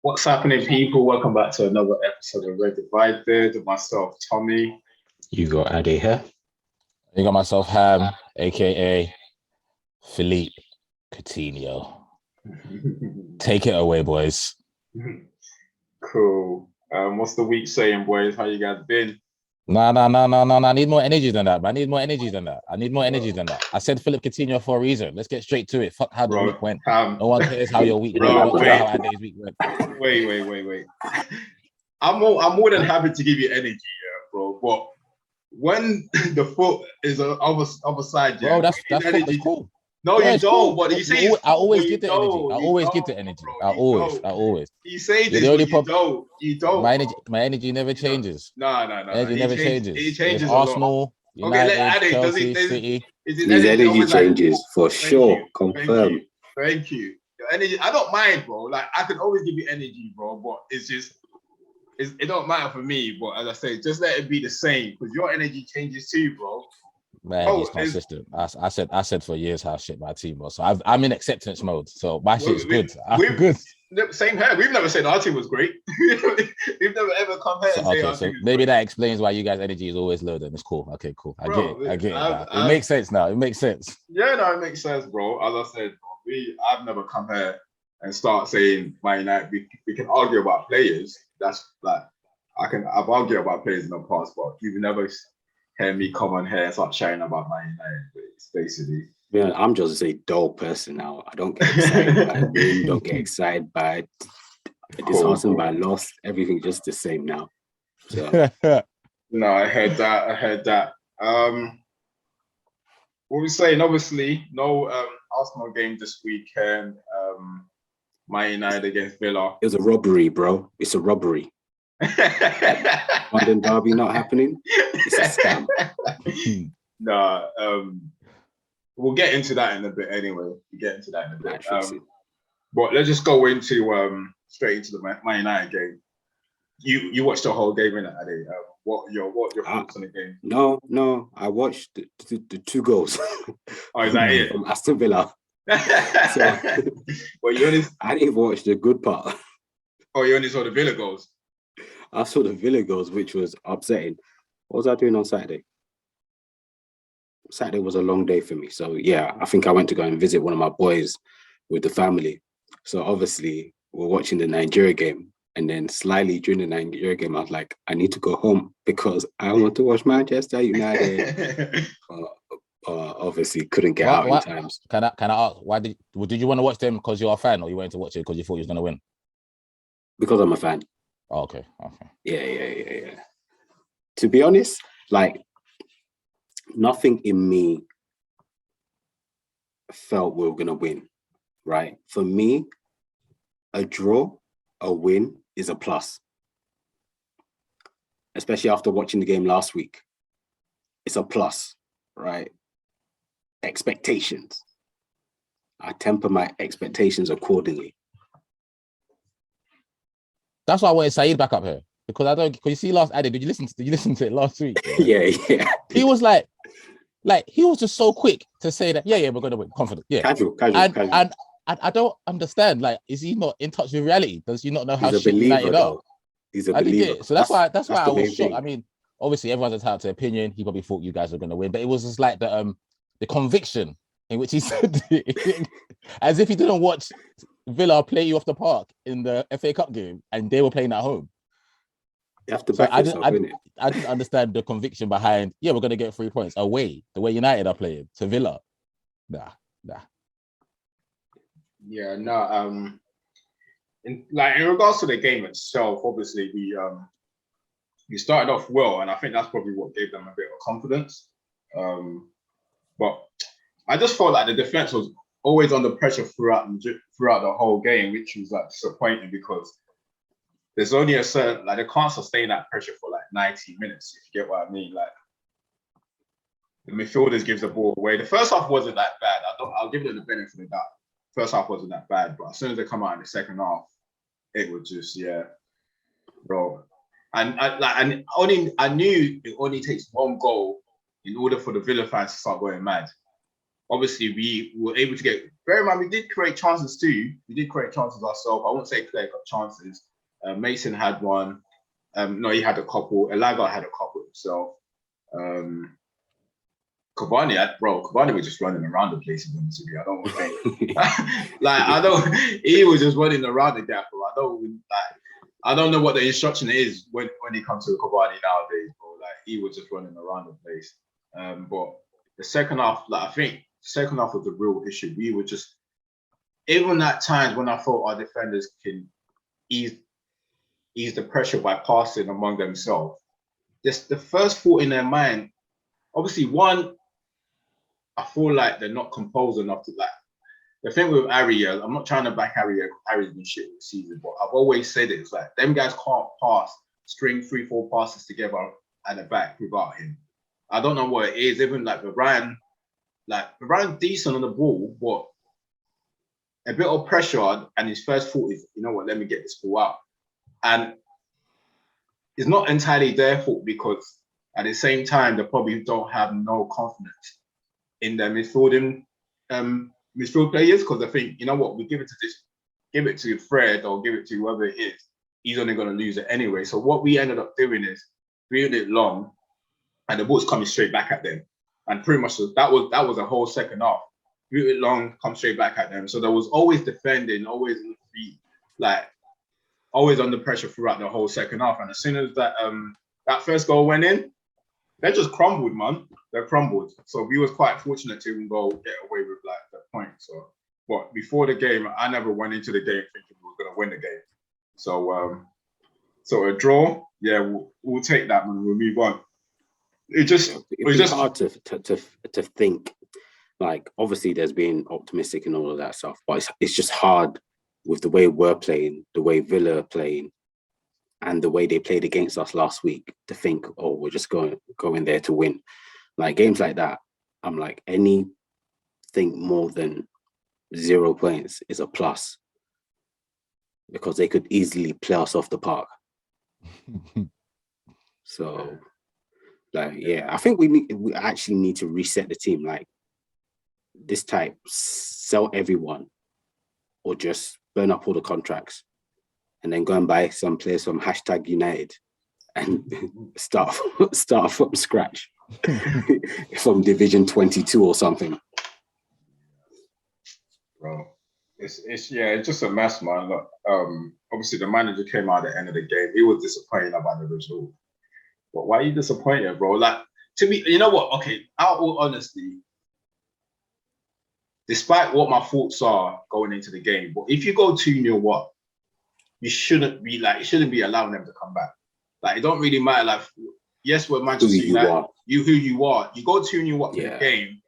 What's happening, people? Welcome back to another episode of Red Divided with myself, Tommy. You got Ade here. You got myself Ham, aka Philippe Coutinho. Take it away, boys. Cool. What's the week saying, boys? How you guys been? No. I need more energy than that. I need more energy than that. I said Philippe Coutinho for a reason. Let's get straight to it. Fuck how the week went. No one cares how your week went. I don't care how Ade's week went. Wait. I'm more than happy to give you energy, yeah, bro. But when the foot is on other side, yeah, bro, that's cool. No, you don't. But you say I always get the energy. I always get the energy. I always. You say this, you don't. My energy never changes. No. Energy never changes. It changes. Arsenal, United, Chelsea, City. His energy changes for sure. Confirm. Thank you. Your energy, I don't mind, bro. Like I can always give you energy, bro. But it's just, it don't matter for me. But as I say, just let it be the same because your energy changes too, bro. Man, he's consistent. I said for years how shit my team was. So I'm in acceptance mode. So my shit's good. I'm good. Same here. We've never said our team was great. We've never ever come here and say our team was maybe great. That explains why you guys' energy is always low. Then it's cool. Okay, cool. I get it. It makes sense now. It makes sense. Yeah, no, it makes sense, bro. As I said, bro, I've never come here and start saying Man United. We can argue about players. That's like I've argued about players in the past, but you've never hear me come on here and start sharing about Man United. It's basically. Yeah, I'm just a dull person now. I don't get excited by win, don't get excited by disheartened by loss. Everything just the same now. So. No, I heard that. What we saying? Obviously, no Arsenal game this weekend. Man United against Villa. It was a robbery, bro. It's a robbery. London derby not happening. It's a scam. Nah, we'll get into that in a bit anyway. But let's just go into straight into the Man United game. You watched the whole game, innit, Ade? What your thoughts on the game? No, I watched the two goals. Oh, is that it? From Aston Villa. So, I didn't watch the good part. Oh, you only saw the Villa goals? I saw the Villa goals, which was upsetting. What was I doing on Saturday? Saturday was a long day for me. So, yeah, I think I went to go and visit one of my boys with the family. So, obviously, we're watching the Nigeria game. And then slyly during the Nigeria game, I was like, I need to go home because I want to watch Manchester United. Obviously, couldn't get out in times. Can I ask, why did you want to watch them because you're a fan or you wanted to watch it because you thought you was going to win? Because I'm a fan. Oh, okay. Yeah. To be honest, like nothing in me felt we were gonna win, right? For me, a draw, a win is a plus. Especially after watching the game last week. It's a plus, right? Expectations. I temper my expectations accordingly. That's why I wanted Saeed back up here because you see last Ade, did you listen to it last week? Yeah. He was like he was just so quick to say that we're gonna win, confident. Yeah. Casual. And I don't understand. Like, is he not in touch with reality? Does he not know how shit United are? He's a believer. So that's why I was shocked. I mean, obviously everyone's entitled to opinion. He probably thought you guys were gonna win, but it was just like the conviction in which he said it, as if he didn't watch Villa play you off the park in the FA Cup game and they were playing at home. You have to back yourself, innit? I didn't understand the conviction behind, we're going to get 3 points away, the way United are playing, to Villa. Nah. Yeah, no. In regards to the game itself, obviously, we started off well, and I think that's probably what gave them a bit of confidence. But I just felt like the defense was always under pressure throughout the whole game, which was like disappointing because there's only a certain they can't sustain that pressure for like 90 minutes, if you get what I mean. Like the midfielders gives the ball away. The first half wasn't that bad. I'll give it the benefit of that. First half wasn't that bad, but as soon as they come out in the second half, it was just bro. And I knew it only takes one goal in order for the Villa fans to start going mad. obviously we were able to get. Bear in mind, we did create chances too. We did create chances ourselves. I won't say clear-cut chances. Mason had one. No, he had a couple. Elaga had a couple himself. Cavani was just running around the place. I don't want to think. He was just running around the gap. Bro. I don't know what the instruction is when it comes to Cavani nowadays, bro. Like, he was just running around the place. But the second half, I think the second half was the real issue. We were just, even at times when I thought our defenders can ease the pressure by passing among themselves, just the first thought in their mind, obviously, one, I feel like they're not composed enough to the thing with Ariel, I'm not trying to back Ariel. Ariel's been shit this season, but I've always said it. It's like them guys can't string 3-4 passes together at the back without him. I don't know what it is. Even Varane decent on the ball, but a bit of pressure, and his first thought is, you know what, let me get this ball out. And it's not entirely their fault, because at the same time, they probably don't have no confidence in their midfield players, because I think, you know what, we give it to Fred or give it to whoever it is, he's only going to lose it anyway. So what we ended up doing is being it long, and the ball's coming straight back at them. And pretty much that was a whole second half. Boot it long, come straight back at them. So there was always defending, always on the feet, always under pressure throughout the whole second half. And as soon as that first goal went in, they just crumbled, man. They crumbled. So we was quite fortunate to even get away with the point. So, but before the game, I never went into the game thinking we were going to win the game. So, so a draw, yeah, we'll take that, man. We'll move on. It's just hard to think. Obviously, there's been optimistic and all of that stuff, but it's just hard with the way we're playing, the way Villa are playing, and the way they played against us last week, to think, oh, we're just going there to win. Games like that, I'm like, anything more than 0 points is a plus, because they could easily play us off the park. So, I think we actually need to reset the team. This type, sell everyone, or just burn up all the contracts, and then go and buy some players from #United and start from scratch from Division 22 or something. Bro, it's just a mess, man. Look, obviously the manager came out at the end of the game. He was disappointed about the result. But why are you disappointed, bro? To me, you know what? Okay, out of all honesty, despite what my thoughts are going into the game, but if you go 2-0 up, you shouldn't be allowing them to come back. It don't really matter. Yes, we're Manchester United. Who you are. You go 2-0 up in the game.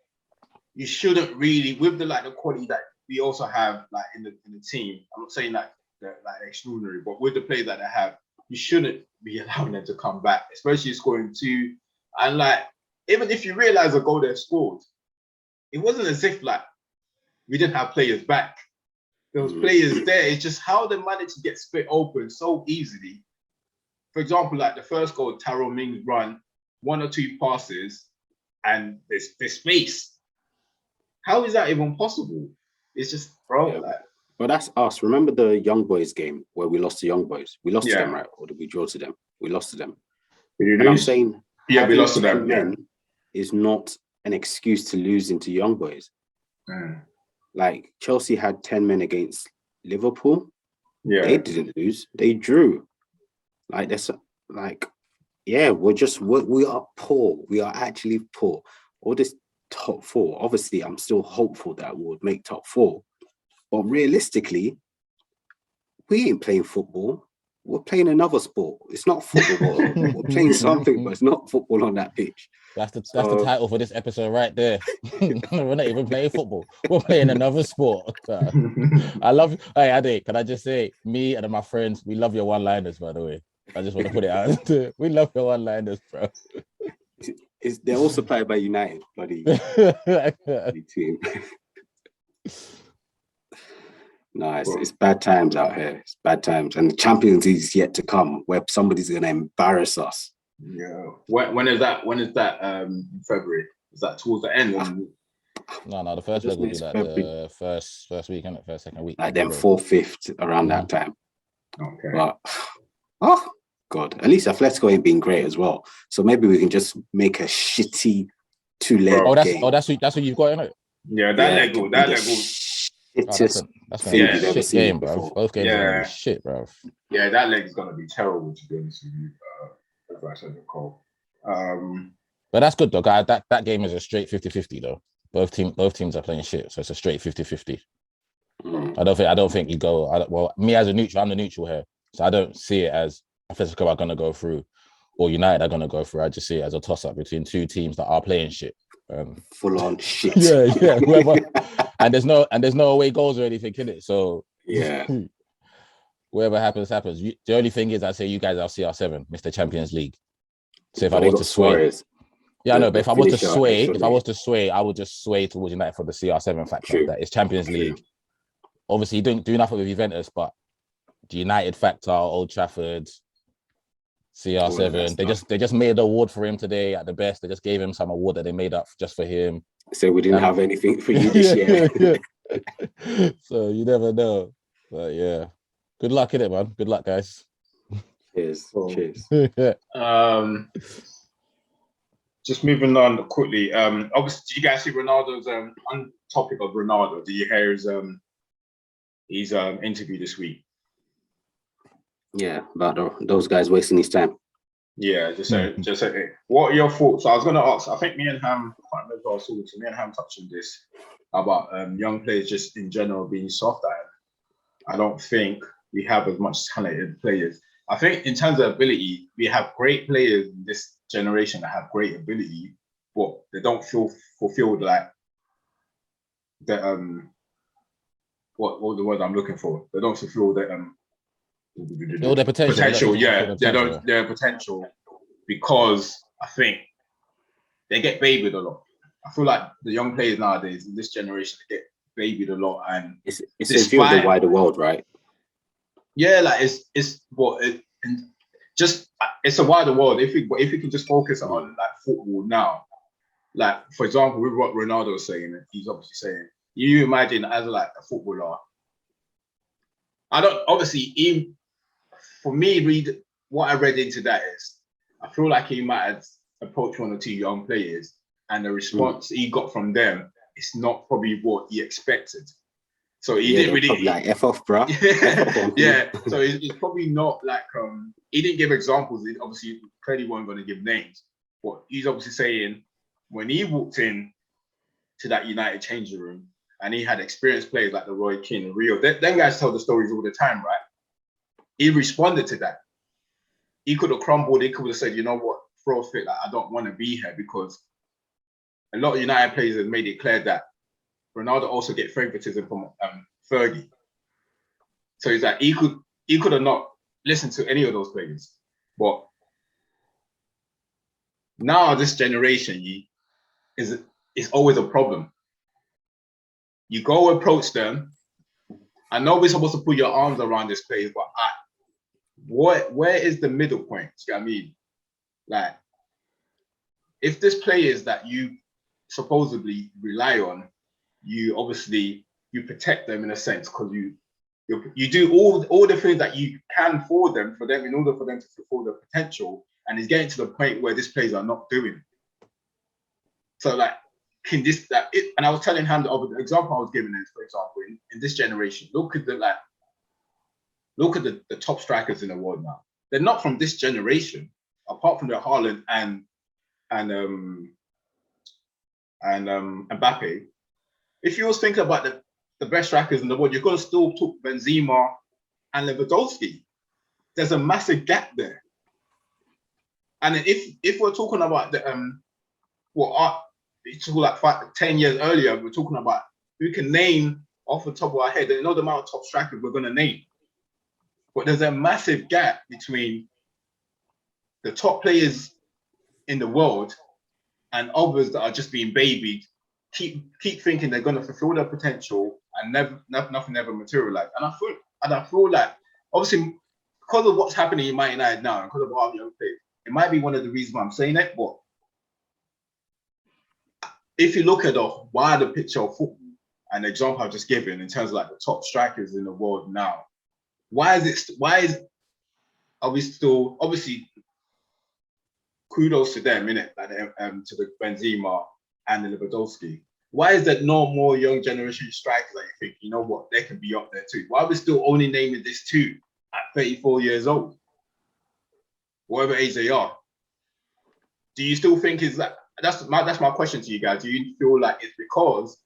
You shouldn't really, with the quality that we also have in the team. I'm not saying that they're extraordinary, but with the players that they have, you shouldn't be allowing them to come back, especially scoring 2. And even if you realize a goal they scored, it wasn't as if we didn't have players back. There was players there. It's just how they managed to get split open so easily. For example, the first goal, Tyrone Mings run 1 or 2 passes, and there's space. How is that even possible? It's just, bro. Yeah. But that's us. Remember the Young Boys game where we lost to Young Boys? We lost to them, right? Or did we draw to them? We lost to them. And I'm saying, we lost to them. Yeah, is not an excuse to losing to Young Boys. Chelsea had 10 men against Liverpool. Yeah, they didn't lose; they drew. We are poor. We are actually poor. All this top 4. Obviously, I'm still hopeful that we'll make top 4. But realistically, we ain't playing football. We're playing another sport. It's not football. We're playing something, but it's not football on that pitch. That's the title for this episode right there. We're not even playing football. We're playing another sport. I love you. Hey, Ade, can I just say, me and my friends, we love your one-liners, by the way. I just want to put it out. We love your one-liners, bro. They're all supplied by United, bloody team. No, it's bad times out here. It's bad times. And the Champions League is yet to come, where somebody's going to embarrass us. Yeah. When is that? In February? Is that towards the end? No, the first leg will be It's like February. the first week, and first, second week. Like then 4th, 5th around that time. Okay. But oh God, at least Atletico ain't been great as well. So maybe we can just make a shitty 2-leg game. That's what you've got in it. Yeah, that leg will. Shittest that's gonna thing be you've a ever shit seen game, bro. before. Both games are gonna be shit, bro. Yeah, that leg is gonna be terrible, to be honest with you. As I said, Cole. But that's good though, guy. That game is a straight 50-50 though. Both teams are playing shit, so it's a straight 50-50. I don't think you go. Well, me as a neutral, I'm the neutral here, so I don't see it as Atletico are gonna go through or United are gonna go through. I just see it as a toss-up between two teams that are playing shit. Full on shit. Yeah. Whoever, and there's no away goals or anything in it. So yeah, whatever happens. The only thing is, I say you guys are CR7, Mr. Champions League. So if I But was to sway, Suarez, yeah, I know. But if I was to finisher, sway, I would just sway towards United for the CR7 factor. True. That it's Champions League. Obviously, he didn't do nothing with Juventus, but the United factor, Old Trafford, CR7. They just made an award for him today at the best. They just gave him some award that they made up just for him. So we didn't have anything for you this year. So you never know. But yeah. Good luck in it, man. Good luck, guys. Cheers. Cheers. Just moving on quickly. Obviously, did you guys see Ronaldo's on topic of Ronaldo? Did you hear his interview this week? Yeah, about those guys wasting his time. Yeah, just say, what are your thoughts? So I was going to ask. I think me and Ham, I can't remember if I was talking to me and Ham touched on this about young players just in general being soft. I don't think we have as much talented players. I think in terms of ability, we have great players in this generation that have great ability, but they don't feel fulfilled like the what the word I'm looking for. They don't fulfill the all their potential. Their potential, because I think they get babied a lot. I feel like the young players nowadays in this generation, they get babied a lot, and it's a view of the wider world, right? Yeah, like it's a wider world. If we can just focus on like football now, like for example, with what Ronaldo was saying, he's obviously saying, you imagine as like a footballer. I don't obviously even for me what I read into that is I feel like he might have approached one or two young players, and the response he got from them is not probably what he expected. So he didn't really like F off, bro. Yeah. So it's probably not like he didn't give examples. He obviously clearly weren't going to give names. But he's obviously saying when he walked in to that United changing room and he had experienced players like the Roy Keane and Rio, them guys tell the stories all the time, right? He responded to that. He could have crumbled. He could have said, you know what, throw a fit. Like, I don't want to be here, because a lot of United players have made it clear that Ronaldo also get favoritism from Fergie. So he's like, he could have not listened to any of those players. But now this generation is always a problem. You go approach them. I know we're supposed to put your arms around this player, but where is the middle point? Do you know what I mean? Like, if this players that you supposedly rely on, you obviously protect them in a sense, because you do all the things that you can for them in order for them to fulfill their potential, and it's getting to the point where these players are not doing. So like, and I was telling him the example I was giving is, for example, in this generation, look at the top strikers in the world now. They're not from this generation, apart from the Haaland and Mbappe. If you was thinking about the best strikers in the world, you're going to still talk Benzema and Lewandowski. There's a massive gap there. And if we're talking about like 10 years earlier, we're talking about who can name off the top of our head. There's no amount of top strikers we're going to name. But there's a massive gap between the top players in the world and others that are just being babied, keep thinking they're going to fulfill their potential, and nothing ever materialize. And I feel like, obviously, because of what's happening in Man United now, and because of our young players, it might be one of the reasons why I'm saying it. But if you look at the wider picture of football, an example I've just given in terms of like the top strikers in the world now, are we still, obviously, kudos to them, innit? Like to the Benzema and the Lewandowski. Why is there no more young generation strikers that you think, you know what, they can be up there too? Why are we still only naming this two at 34 years old? Whatever age they are. Do you still think that's my question to you guys. Do you feel like it's because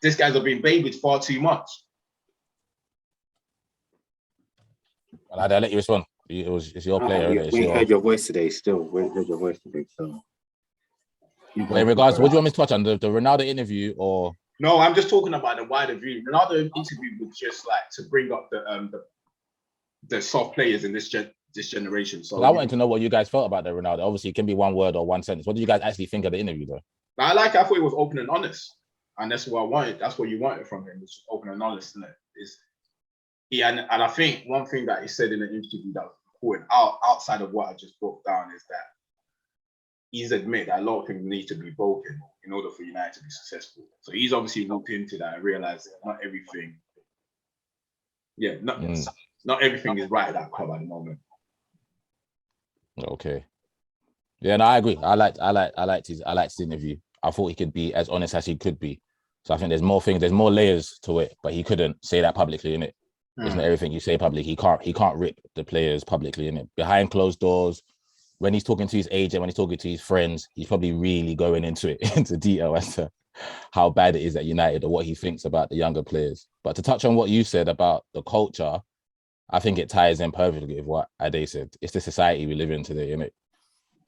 these guys have been babied far too much? I'll let you respond. It's your player. We heard your voice today still. We heard your voice today, so. Well, in regards, what do you want me to touch on? The Ronaldo interview or? No, I'm just talking about the wider view. Ronaldo interview was just like to bring up the soft players in this generation. So I wanted to know what you guys felt about the Ronaldo. Obviously, it can be one word or one sentence. What did you guys actually think of the interview, though? I thought it was open and honest, and that's what I wanted. That's what you wanted from him, was open and honest, isn't it? And I think one thing that he said in the interview that was important, outside of what I just broke down, is that he's admitted that a lot of things need to be broken in order for United to be successful. So he's obviously looked into that and realized that not everything, not everything is right at that club at the moment. Okay. Yeah, no, I agree. I liked his interview. I thought he could be as honest as he could be. So I think there's more layers to it, but he couldn't say that publicly, innit? It's not everything you say publicly. He can't rip the players publicly, innit? Behind closed doors, when he's talking to his agent, when he's talking to his friends, he's probably really going into detail as to how bad it is at United or what he thinks about the younger players. But to touch on what you said about the culture, I think it ties in perfectly with what Ade said. It's the society we live in today, innit?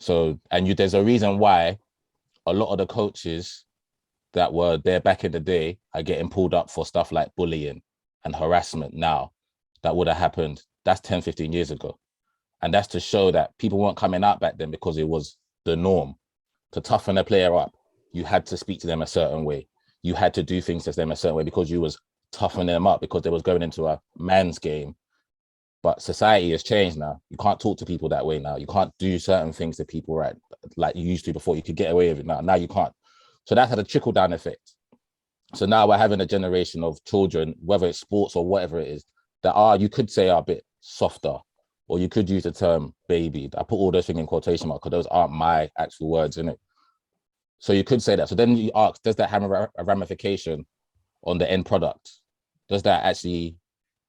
So, there's a reason why a lot of the coaches that were there back in the day are getting pulled up for stuff like bullying and harassment now. That would have happened. That's 10, 15 years ago. And that's to show that people weren't coming out back then because it was the norm. To toughen a player up, you had to speak to them a certain way. You had to do things to them a certain way because you was toughening them up because they was going into a man's game. But society has changed now. You can't talk to people that way now. You can't do certain things to people, right, like you used to before. You could get away with it now. Now you can't. So that had a trickle-down effect. So now we're having a generation of children, whether it's sports or whatever it is, that you could say are a bit softer, or you could use the term baby. I put all those things in quotation marks because those aren't my actual words, innit? So you could say that. So then you ask, does that have a ramification on the end product? Does that actually,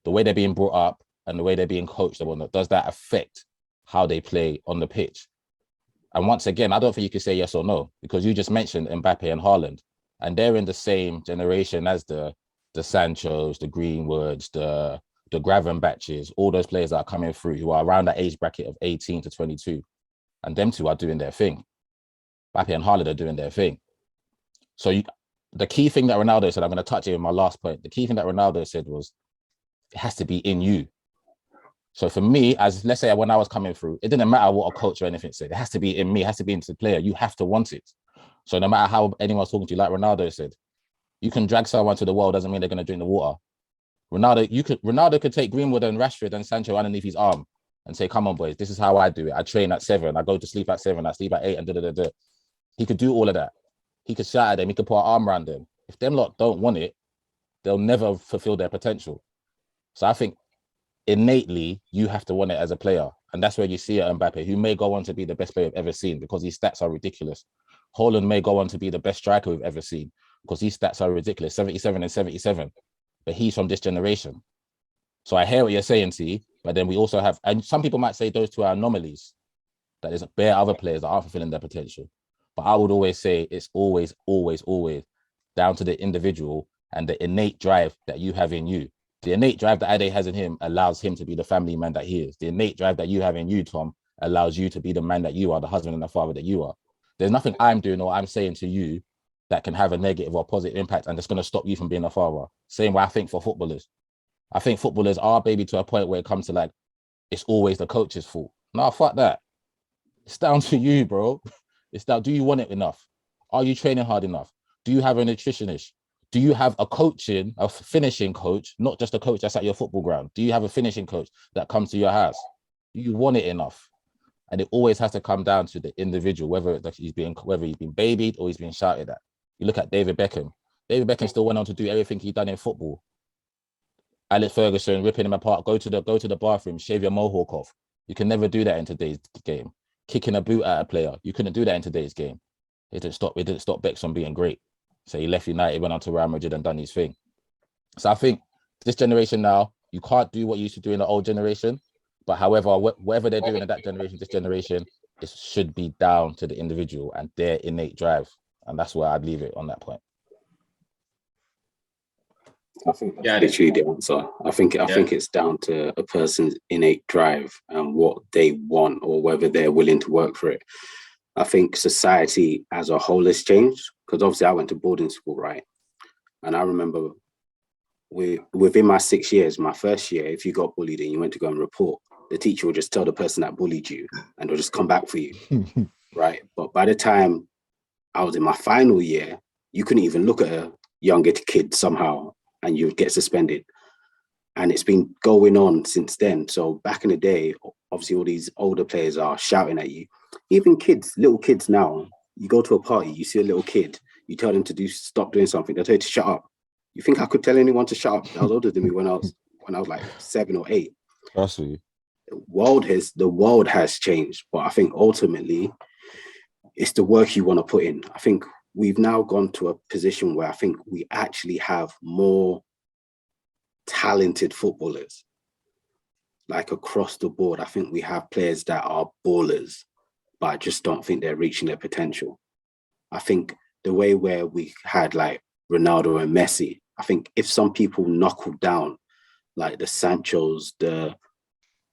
the way they're being brought up and the way they're being coached, does that affect how they play on the pitch? And once again, I don't think you can say yes or no, because you just mentioned Mbappe and Haaland, and they're in the same generation as the Sanchos, the Greenwoods, the Gravenbatches, all those players that are coming through who are around that age bracket of 18 to 22. And them two are doing their thing. Mbappe and Haaland are doing their thing. So the key thing that Ronaldo said, I'm going to touch it in my last point. The key thing that Ronaldo said was, it has to be in you. So for me, let's say when I was coming through, it didn't matter what a coach or anything said. It has to be in me. It has to be into the player. You have to want it. So no matter how anyone's talking to you, like Ronaldo said, you can drag someone to the wall, doesn't mean they're going to drink the water. Ronaldo could take Greenwood and Rashford and Sancho underneath his arm and say, come on, boys, this is how I do it. I train at 7. I go to sleep at 7. I sleep at 8 and da-da-da-da. He could do all of that. He could shout at them. He could put an arm around them. If them lot don't want it, they'll never fulfill their potential. So I think innately, you have to want it as a player. And that's where you see it Mbappe, who may go on to be the best player we've ever seen because his stats are ridiculous. Haaland may go on to be the best striker we've ever seen because his stats are ridiculous, 77 and 77. But he's from this generation. So I hear what you're saying, T, but then we also have, and some people might say those two are anomalies, that there's bare other players that aren't fulfilling their potential. But I would always say it's always, always, always down to the individual and the innate drive that you have in you. The innate drive that Ade has in him allows him to be the family man that he is. The innate drive that you have in you, Tom, allows you to be the man that you are, the husband and the father that you are. There's nothing I'm doing or I'm saying to you that can have a negative or positive impact and that's going to stop you from being a father. Same way I think for footballers. I think footballers are maybe to a point where it comes to like, it's always the coach's fault. No, fuck that. It's down to you, bro. It's down, do you want it enough? Are you training hard enough? Do you have a nutritionist? Do you have a finishing coach, not just a coach that's at your football ground? Do you have a finishing coach that comes to your house? Do you want it enough? And it always has to come down to the individual, whether he's been babied or he's been shouted at. You look at David Beckham. David Beckham still went on to do everything he done in football. Alex Ferguson ripping him apart. Go to the bathroom, shave your mohawk off. You can never do that in today's game. Kicking a boot at a player, you couldn't do that in today's game. It didn't stop Beckham from being great. So he left United, went on to Real Madrid and done his thing. So I think this generation now, you can't do what you used to do in the old generation. But however, whatever they're doing in that generation, this generation, it should be down to the individual and their innate drive. And that's where I'd leave it on that point. I think that's literally the answer. I think it's down to a person's innate drive and what they want or whether they're willing to work for it. I think society as a whole has changed because obviously I went to boarding school, right? And I remember within my 6 years, my first year, if you got bullied and you went to go and report, the teacher will just tell the person that bullied you and they'll just come back for you, right? But by the time I was in my final year, you couldn't even look at a younger kid somehow and you would get suspended. And it's been going on since then. So back in the day, obviously all these older players are shouting at you. Even kids, little kids now, you go to a party, you see a little kid, you tell them to stop doing something, they'll tell you to shut up. You think I could tell anyone to shut up? That was older than me when I was like 7 or 8. Absolutely. The world has changed, but I think ultimately it's the work you want to put in. I think we've now gone to a position where I think we actually have more talented footballers, like across the board. I think we have players that are ballers, but I just don't think they're reaching their potential. I think the way where we had like Ronaldo and Messi, I think if some people knuckled down, like the Sanchos, the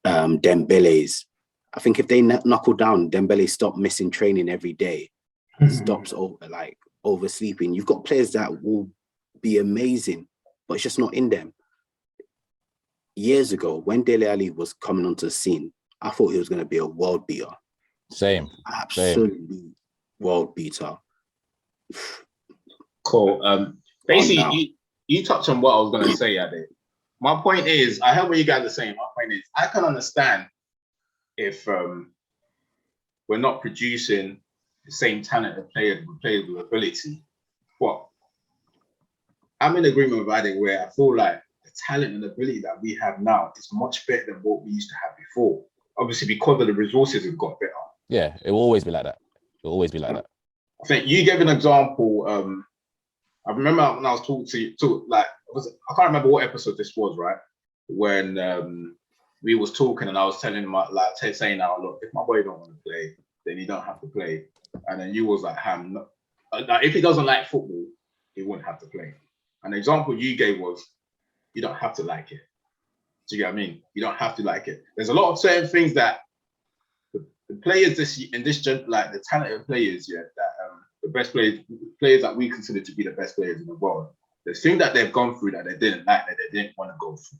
Dembélés, I think if they knuckle down, Dembele stop missing training every day, stops oversleeping. You've got players that will be amazing, but it's just not in them. Years ago, when Dele Alli was coming onto the scene, I thought he was going to be a world beater. Same. World beater. Cool. Basically, you touched on what I was going to say, Ade. My point is, I heard what you guys are saying. My point is, I can understand if we're not producing the same talented players with ability. But I'm in agreement with Ade where I feel like the talent and ability that we have now is much better than what we used to have before. Obviously, because of the resources we've got better. Yeah, it will always be like that. It will always be like that. I think you gave an example. I remember when I was talking to you, I can't remember what episode this was, right? When we was talking and I was telling him, saying, "Now, look, if my boy don't want to play, then he don't have to play." And then you was like, if he doesn't like football, he wouldn't have to play. And the example you gave was, you don't have to like it. Do you get what I mean? You don't have to like it. There's a lot of certain things that the players the talented players, that the best players that we consider to be the best players in the world, the thing that they've gone through that they didn't like, that they didn't want to go through.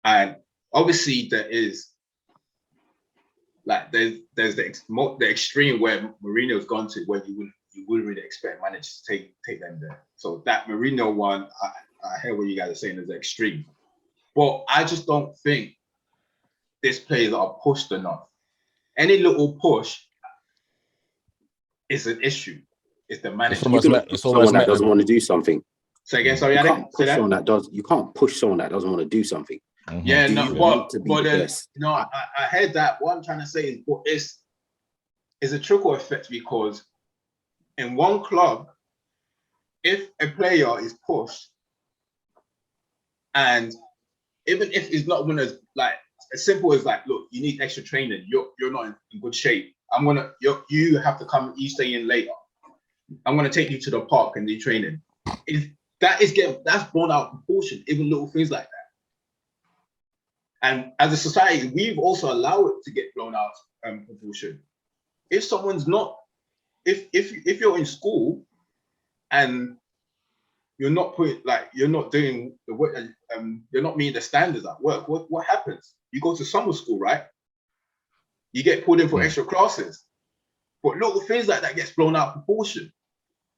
And obviously there is there's the extreme where Mourinho's gone to, where you wouldn't really expect managers to take them there. So that Mourinho one, I hear what you guys are saying is extreme. But I just don't think these players are pushed enough. Any little push is an issue. It's the manager. Someone that doesn't want to do something. Say again, sorry, you can't push someone that does. You can't push someone that doesn't want to do something. Mm-hmm. Yeah, I heard that. What I'm trying to say is, it's a trickle effect, because in one club, if a player is pushed, and even if it's not going to, like, as simple as like, look, you need extra training. You're not in good shape. You have to come. You stay in later. I'm gonna take you to the park and do training. That's blown out of proportion. Even little things like that. And as a society, we've also allowed it to get blown out of proportion. If someone's not, if you're in school and you're not doing the work, you're not meeting the standards at work, what happens? You go to summer school, right? You get pulled in for extra classes. But little things like that gets blown out of proportion.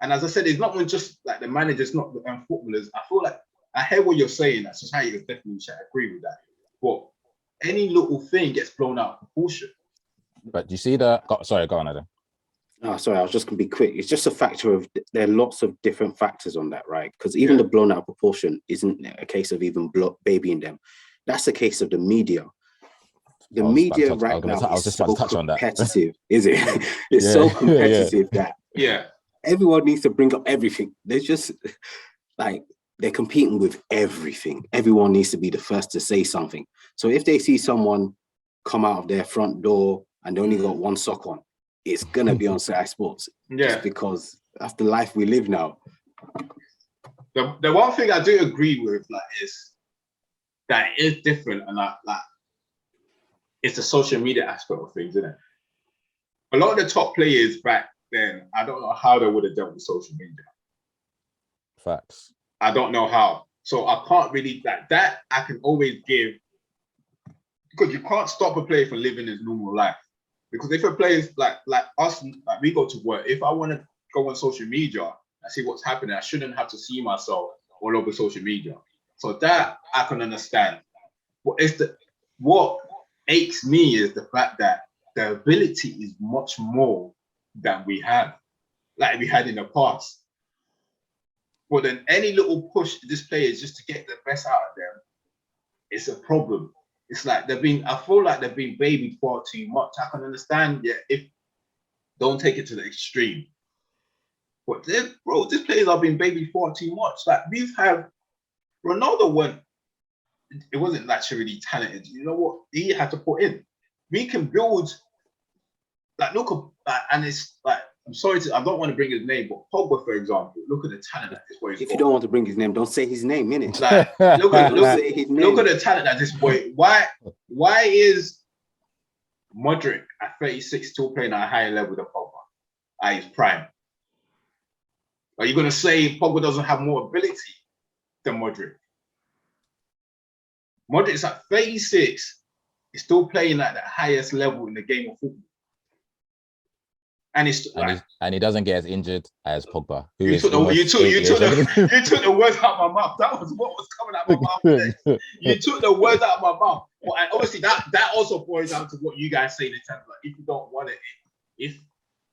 And as I said, it's not just like the managers, not the footballers. I feel like I hear what you're saying, that society is definitely should agree with that. But any little thing gets blown out of proportion. But you see sorry, go on, Adam. Oh, sorry, I was just going to be quick. It's just a factor of, there are lots of different factors on that, right? Because even the blown out of proportion isn't a case of even babying them. That's a case of the media. The media right now is so competitive, is it? It's so competitive that everyone needs to bring up everything. There's just like, they're competing with everything. Everyone needs to be the first to say something. So if they see someone come out of their front door and they only got one sock on, it's gonna be on Sky Sports. Just because that's the life we live now. The one thing I do agree with, like, is that it is different, and like it's the social media aspect of things, isn't it? A lot of the top players back then, I don't know how they would have dealt with social media. Facts. I don't know how. So I can't really, like that, I can always give, because you can't stop a player from living his normal life. Because if a player is like us, like we go to work, if I want to go on social media and see what's happening, I shouldn't have to see myself all over social media. So that I can understand. What aches me is the fact that the ability is much more than we have, like we had in the past. But then any little push to this player is just to get the best out of them, it's a problem. It's like I feel like they've been babied far too much. I can understand, if don't take it to the extreme. But these players have been babied far too much. Like Ronaldo it wasn't naturally talented. You know what he had to put in? We can build, like, look, and it's like, I don't want to bring his name, but Pogba, for example, look at the talent that this boy is. If you don't want to bring his name, don't say his name, innit? Like, look at the talent that this boy. Why is Modric at 36 still playing at a higher level than Pogba at his prime? Are you going to say Pogba doesn't have more ability than Modric? Modric's at 36, is still playing at the highest level in the game of football. And he doesn't get as injured as Pogba. You took the words out of my mouth. That was what was coming out of my mouth. You took the words out of my mouth. Well, and obviously that also boils down to what you guys say in terms of, like, if you don't want it, if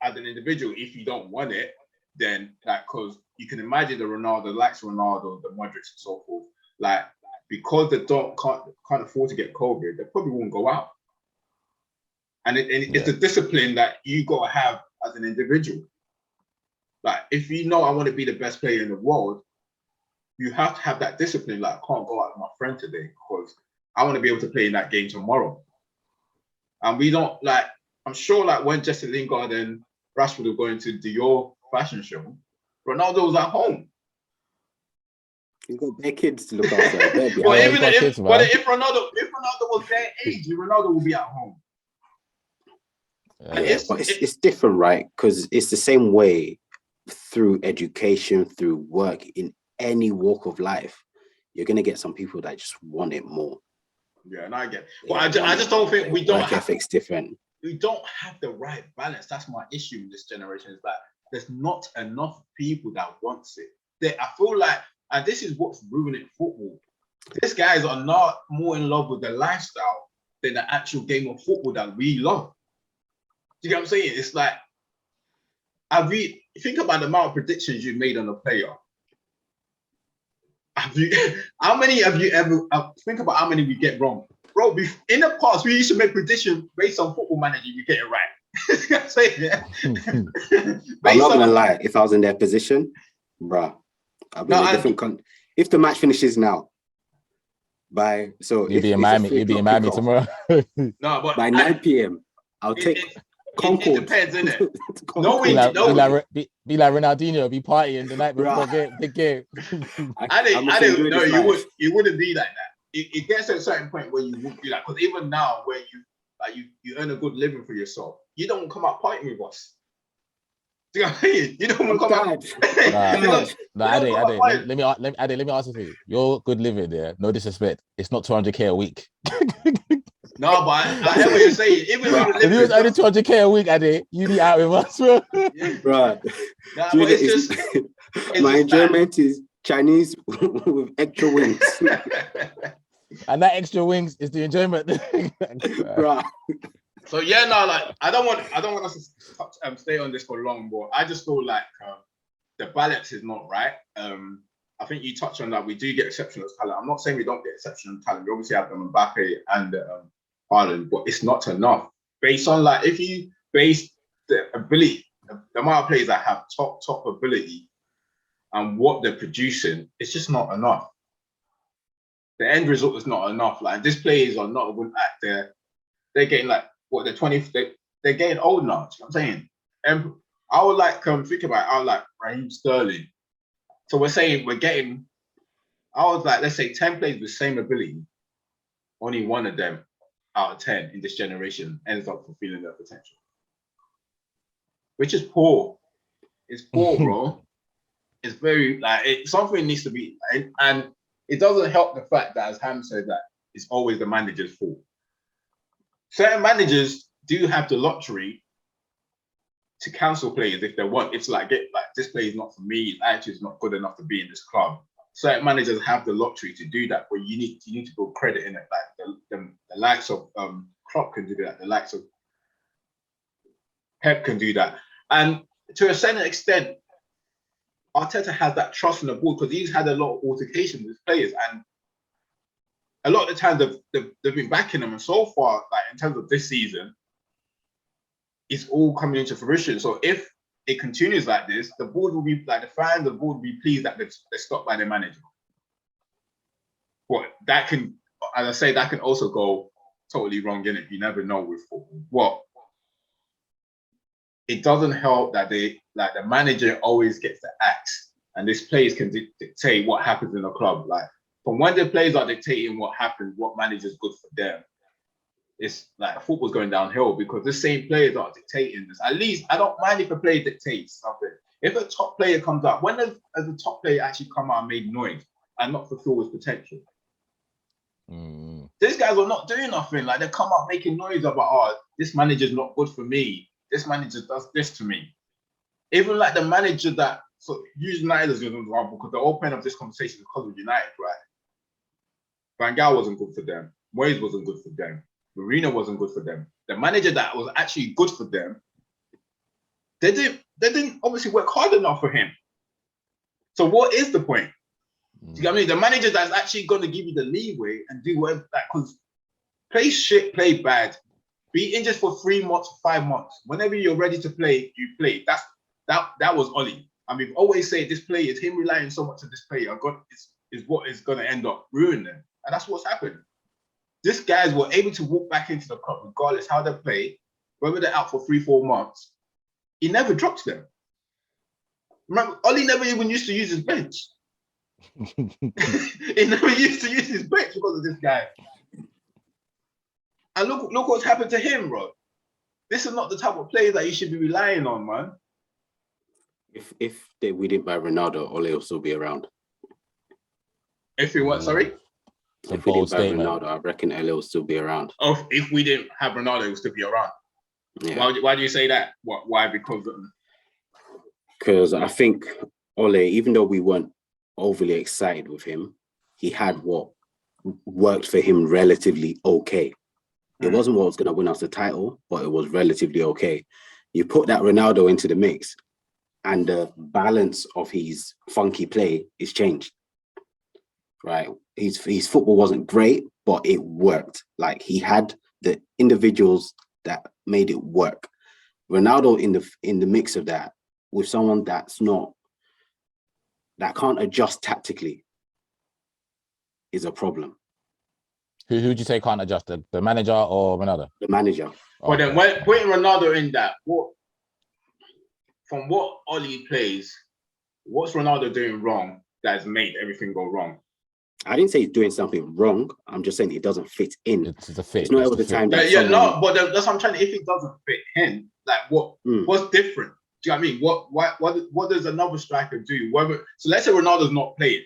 as an individual, if you don't want it, then like, because you can imagine the Ronaldo, likes Ronaldo, the Modric and so forth, like, because they can't afford to get COVID, they probably won't go out. And it's a discipline that you got to have as an individual. Like, if you know I want to be the best player in the world, you have to have that discipline. Like, I can't go out with my friend today because I want to be able to play in that game tomorrow. And we don't, like, I'm sure, like, when Jesse Lingard and Rashford were going to Dior fashion show, Ronaldo was at home. He's got their kids to look after. If Ronaldo was their age, Ronaldo would be at home. It's different, right? Because it's the same way through education, through work, in any walk of life. You're going to get some people that just want it more. Yeah, and I get it. But I just don't think we don't work ethic's different. We don't have the right balance. That's my issue in this generation, is that there's not enough people that wants it. I feel like, and this is what's ruining football. These guys are not more in love with the lifestyle than the actual game of football that we love. Do you get what I'm saying? It's like, think about the amount of predictions you made on a player. How many have you ever, think about how many we get wrong. Bro, in the past, we used to make predictions based on Football Manager, you get it right. You know what I'm saying? I'm not going to lie, if I was in their position, bruh, I'll be in a different if the match finishes now, you'll be in Miami tomorrow. No, but by 9 p.m. I'll take Concord. It depends, innit? Be like Ronaldinho, be partying the night before the game. You wouldn't be like that. It gets to a certain point where you wouldn't be like, because even now, where you earn a good living for yourself, you don't come out partying with us. Do you know what I mean? You don't want to come out. Let me ask you something. Your good living there, no disrespect, it's not 200k a week. No, but I hear what you're saying. Even if you was only 200k a week, Ade, you'd be out with us, bro. Right. Nah, but it's my enjoyment is Chinese with extra wings. And that extra wings is the enjoyment. Right. So yeah, no, like I don't want us to stay on this for long, but I just feel like the balance is not right. I think you touched on that. We do get exceptional talent. I'm not saying we don't get exceptional talent. We obviously have them Mbappe and Haaland, but it's not enough. Based on like, if you base the ability, the amount of players that have top ability and what they're producing, it's just not enough. The end result is not enough. Like these players are not even at they're getting like what they're 20. They're getting old now. You know what I'm saying, and I would like think about it. I would like Raheem Sterling. So we're saying we're getting. I was like, let's say 10 players with the same ability. Only one of them out of 10 in this generation ends up fulfilling their potential, which is poor. It's poor, bro. It's very like something needs to be, and it doesn't help the fact that, as Ham said, that it's always the manager's fault. Certain managers do have the luxury to cancel players if they want. It's like, this player is not for me. His attitude is not good enough to be in this club. Certain managers have the luxury to do that, but you need to put credit in it. Like the likes of Klopp can do that. The likes of Pep can do that, and to a certain extent, Arteta has that trust in the board because he's had a lot of altercations with players, and a lot of the times they've been backing them, and so far, like in terms of this season, it's all coming into fruition. So if it continues like this, the board will be like the fans, the board will be pleased that they're stopped by their manager. But that can, as I say, that can also go totally wrong in it. You never know with football. What it doesn't help that the manager always gets the axe, and these players can dictate what happens in the club. Like from when the players are dictating what happens, what manager's good for them, it's like football's going downhill because the same players are dictating this. At least I don't mind if a player dictates something. If a top player comes up, when has a top player actually come out and made noise and not fulfill his potential? These guys are not doing nothing. Like they come up making noise about, oh, this manager's not good for me. This manager does this to me. Even like the manager that, so use United as an example, because the whole point of this conversation is because of United, right? Van Gaal wasn't good for them. Moyes wasn't good for them. Mourinho wasn't good for them. The manager that was actually good for them, they didn't obviously work hard enough for him. So what is the point? Do you know what I mean? The manager that's actually going to give you the leeway and do whatever, because play shit, play bad, be injured for 3 months, 5 months. Whenever you're ready to play, you play. That was Oli. I mean, always say this player is him relying so much on this player. Is what is going to end up ruining them, and that's what's happened. These guys were able to walk back into the club regardless how they play, whether they're out for 3-4 months. He never drops them. Remember, Oli never even used to use his bench. He never used to use his bench because of this guy. And look what's happened to him, bro. This is not the type of player that you should be relying on, man. If we didn't buy Ronaldo, Ole will still be around. If we what? Sorry. If we didn't buy Ronaldo, I reckon Ole will still be around. Oh, if we didn't have Ronaldo, he will still be around. Yeah. Why do you say that? Why? Because I think Ole, even though we weren't overly excited with him, he had what worked for him relatively okay. It wasn't what was going to win us the title, but it was relatively okay. You put that Ronaldo into the mix, and the balance of his funky play is changed. Right? His football wasn't great, but it worked. Like he had the individuals that made it work. Ronaldo in the mix of that with someone that can't adjust tactically is a problem. Who would you say can't adjust? The manager or Ronaldo? The manager. But then when putting Ronaldo in that, from what Oli plays, what's Ronaldo doing wrong that has made everything go wrong? I didn't say he's doing something wrong. I'm just saying it doesn't fit in. It's a fit. It's not all the time. But that's what I'm trying to. If it doesn't fit in, like what's different? Do you know what I mean? What does another striker do? So let's say Ronaldo's not playing.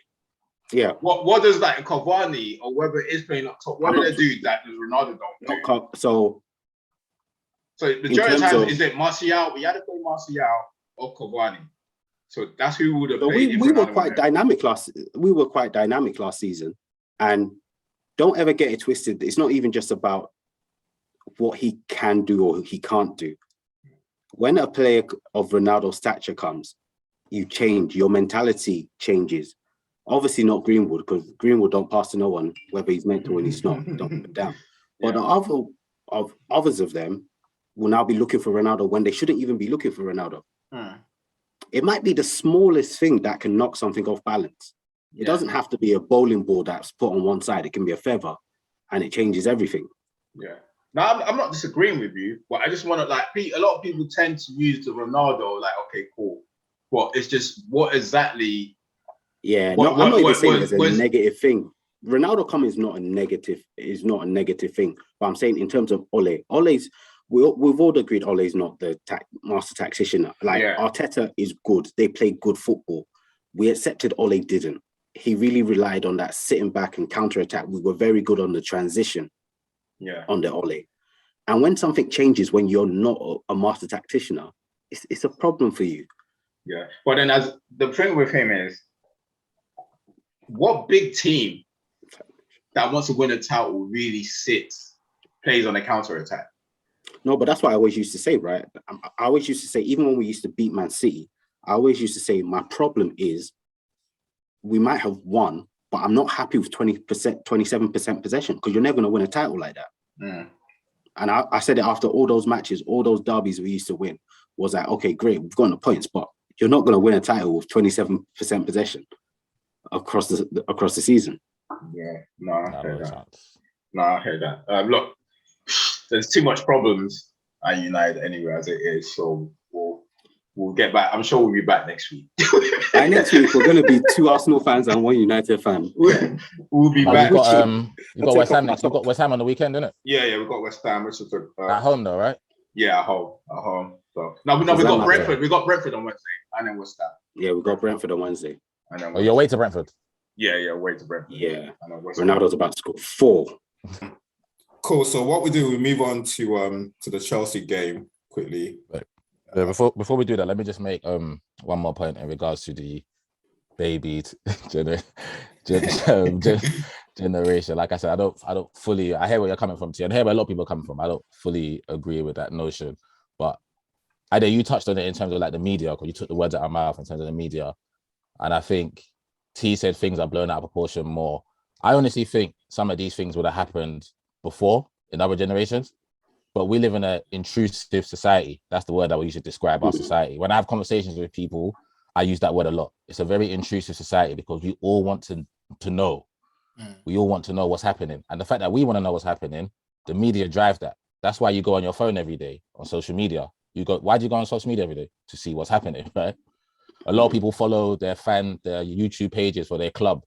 Yeah. What does like Cavani or whoever is playing up top? What do they do that Ronaldo don't do? So the majority of times is it Martial? We had to play Martial or Cavani. So that's who would have played. We were quite dynamic last season, and don't ever get it twisted. It's not even just about what he can do or he can't do. When a player of Ronaldo's stature comes, you change, your mentality changes. Obviously not Greenwood, because Greenwood don't pass to no one, whether he's meant to or he's not, don't put it down. But others of them will now be looking for Ronaldo when they shouldn't even be looking for Ronaldo. It might be the smallest thing that can knock something off balance. It doesn't have to be a bowling ball that's put on one side. It can be a feather, and it changes everything. Yeah. Now, I'm not disagreeing with you, but I just want to, like, a lot of people tend to use the Ronaldo, like, okay, cool. But it's just, what exactly... Yeah, I'm not even saying it's a negative thing. Ronaldo coming is not a negative thing. But I'm saying in terms of Ole's, we've all agreed Ole's not the master tactician. Like, Arteta is good. They play good football. We accepted Ole didn't. He really relied on that sitting back and counter-attack. We were very good on the transition. On the Ole. And when something changes, when you're not a master tactician, it's a problem for you. Yeah. But then as the thing with him is, what big team that wants to win a title really plays on a counter-attack? No, but that's what I always used to say, right? I always used to say, even when we used to beat Man City, I always used to say, my problem is we might have won, but I'm not happy with 20%, 27% possession, because you're never going to win a title like that. And I said it after all those matches, all those derbies we used to win, was like, okay, great, we've gotten the points, but you're not going to win a title with 27% possession across the season. Yeah, no, I heard that. No, I heard that. Look, there's too much problems at United anyway as it is, so we'll get back. I'm sure we'll be back next week. By next week, we're going to be 2 Arsenal fans and 1 United fan. We'll be back. You've got West Ham next. You've got West Ham on the weekend, innit? Yeah, we've got West Ham. At home though, right? Yeah, at home. So we got Brentford. We got Brentford on Wednesday, and then West Ham. Yeah, we got Brentford on Wednesday. And then you're away to Brentford. Yeah, away to Brentford. Yeah, Ronaldo's about to score 4. Cool. So what we do, we move on to the Chelsea game quickly. Yeah, before we do that, let me just make one more point in regards to the baby generation. Like I said, I don't fully. I hear where you're coming from, T, and I hear where a lot of people are coming from. I don't fully agree with that notion, but Ade, you touched on it in terms of like the media, because you took the words out of my mouth in terms of the media, and I think T said things are blown out of proportion more. I honestly think some of these things would have happened before in other generations. But we live in an intrusive society. That's the word that we should describe our society. When I have conversations with people, I use that word a lot. It's a very intrusive society because we all want to know. We all want to know what's happening. And the fact that we want to know what's happening, the media drive that. That's why you go on your phone every day on social media. Why do you go on social media every day? To see what's happening, right? A lot of people follow their YouTube pages for their club.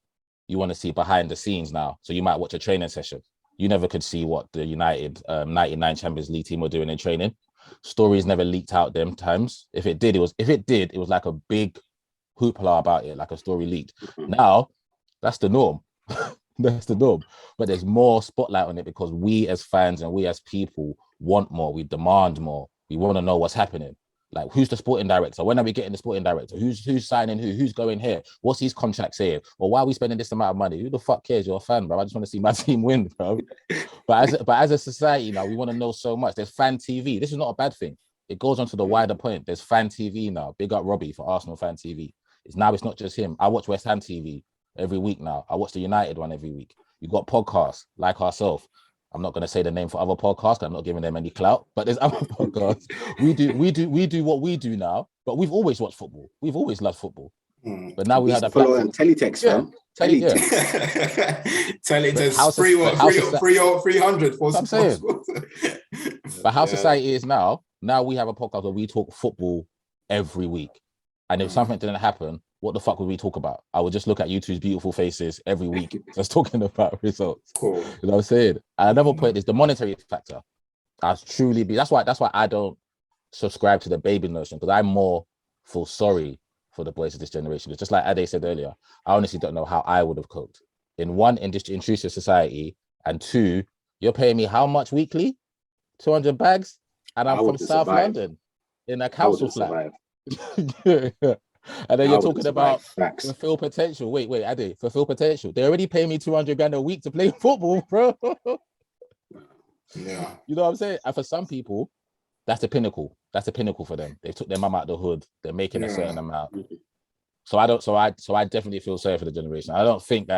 You want to see behind the scenes now. So you might watch a training session. You never could see what the United 99 Champions League team were doing in training. Stories never leaked out them times. If it did, it was like a big hoopla about it, like a story leaked. Now, that's the norm. That's the norm. But there's more spotlight on it because we as fans and we as people want more. We demand more. We want to know what's happening. Like, who's the sporting director? When are we getting the sporting director? Who's signing who? Who's going here? What's his contract saying? Or why are we spending this amount of money? Who the fuck cares? You're a fan, bro. I just want to see my team win, bro. But as a society now, we want to know so much. There's fan TV. This is not a bad thing. It goes on to the wider point. There's fan TV now. Big up Robbie for Arsenal fan TV. It's not just him. I watch West Ham TV every week now. I watch the United one every week. You've got podcasts like ourselves. I'm not going to say the name for other podcasts. I'm not giving them any clout, but there's other podcasts. We do what we do now, but we've always watched football. We've always loved football. But now we have that follow teletext, fam. Teletext 300 for I'm saying. But how society is now we have a podcast where we talk football every week. And if something didn't happen, what the fuck would we talk about? I would just look at you two's beautiful faces every week just talking about results. Cool. You know what I'm saying? And another point is the monetary factor. That's why I don't subscribe to the baby notion, because I more feel sorry for the boys of this generation. It's just like Ade said earlier, I honestly don't know how I would have coped. In one, in this intrusive society, and two, you're paying me how much weekly? 200 bags? And I'm from South London in a council flat. And then you're talking about fulfill potential. Wait, Ade, fulfill potential. They already pay me 200 grand a week to play football, bro. Yeah. You know what I'm saying? And for some people, that's the pinnacle. That's the pinnacle for them. They took their mum out the hood. They're making a certain amount. So I definitely feel sorry for the generation. I don't think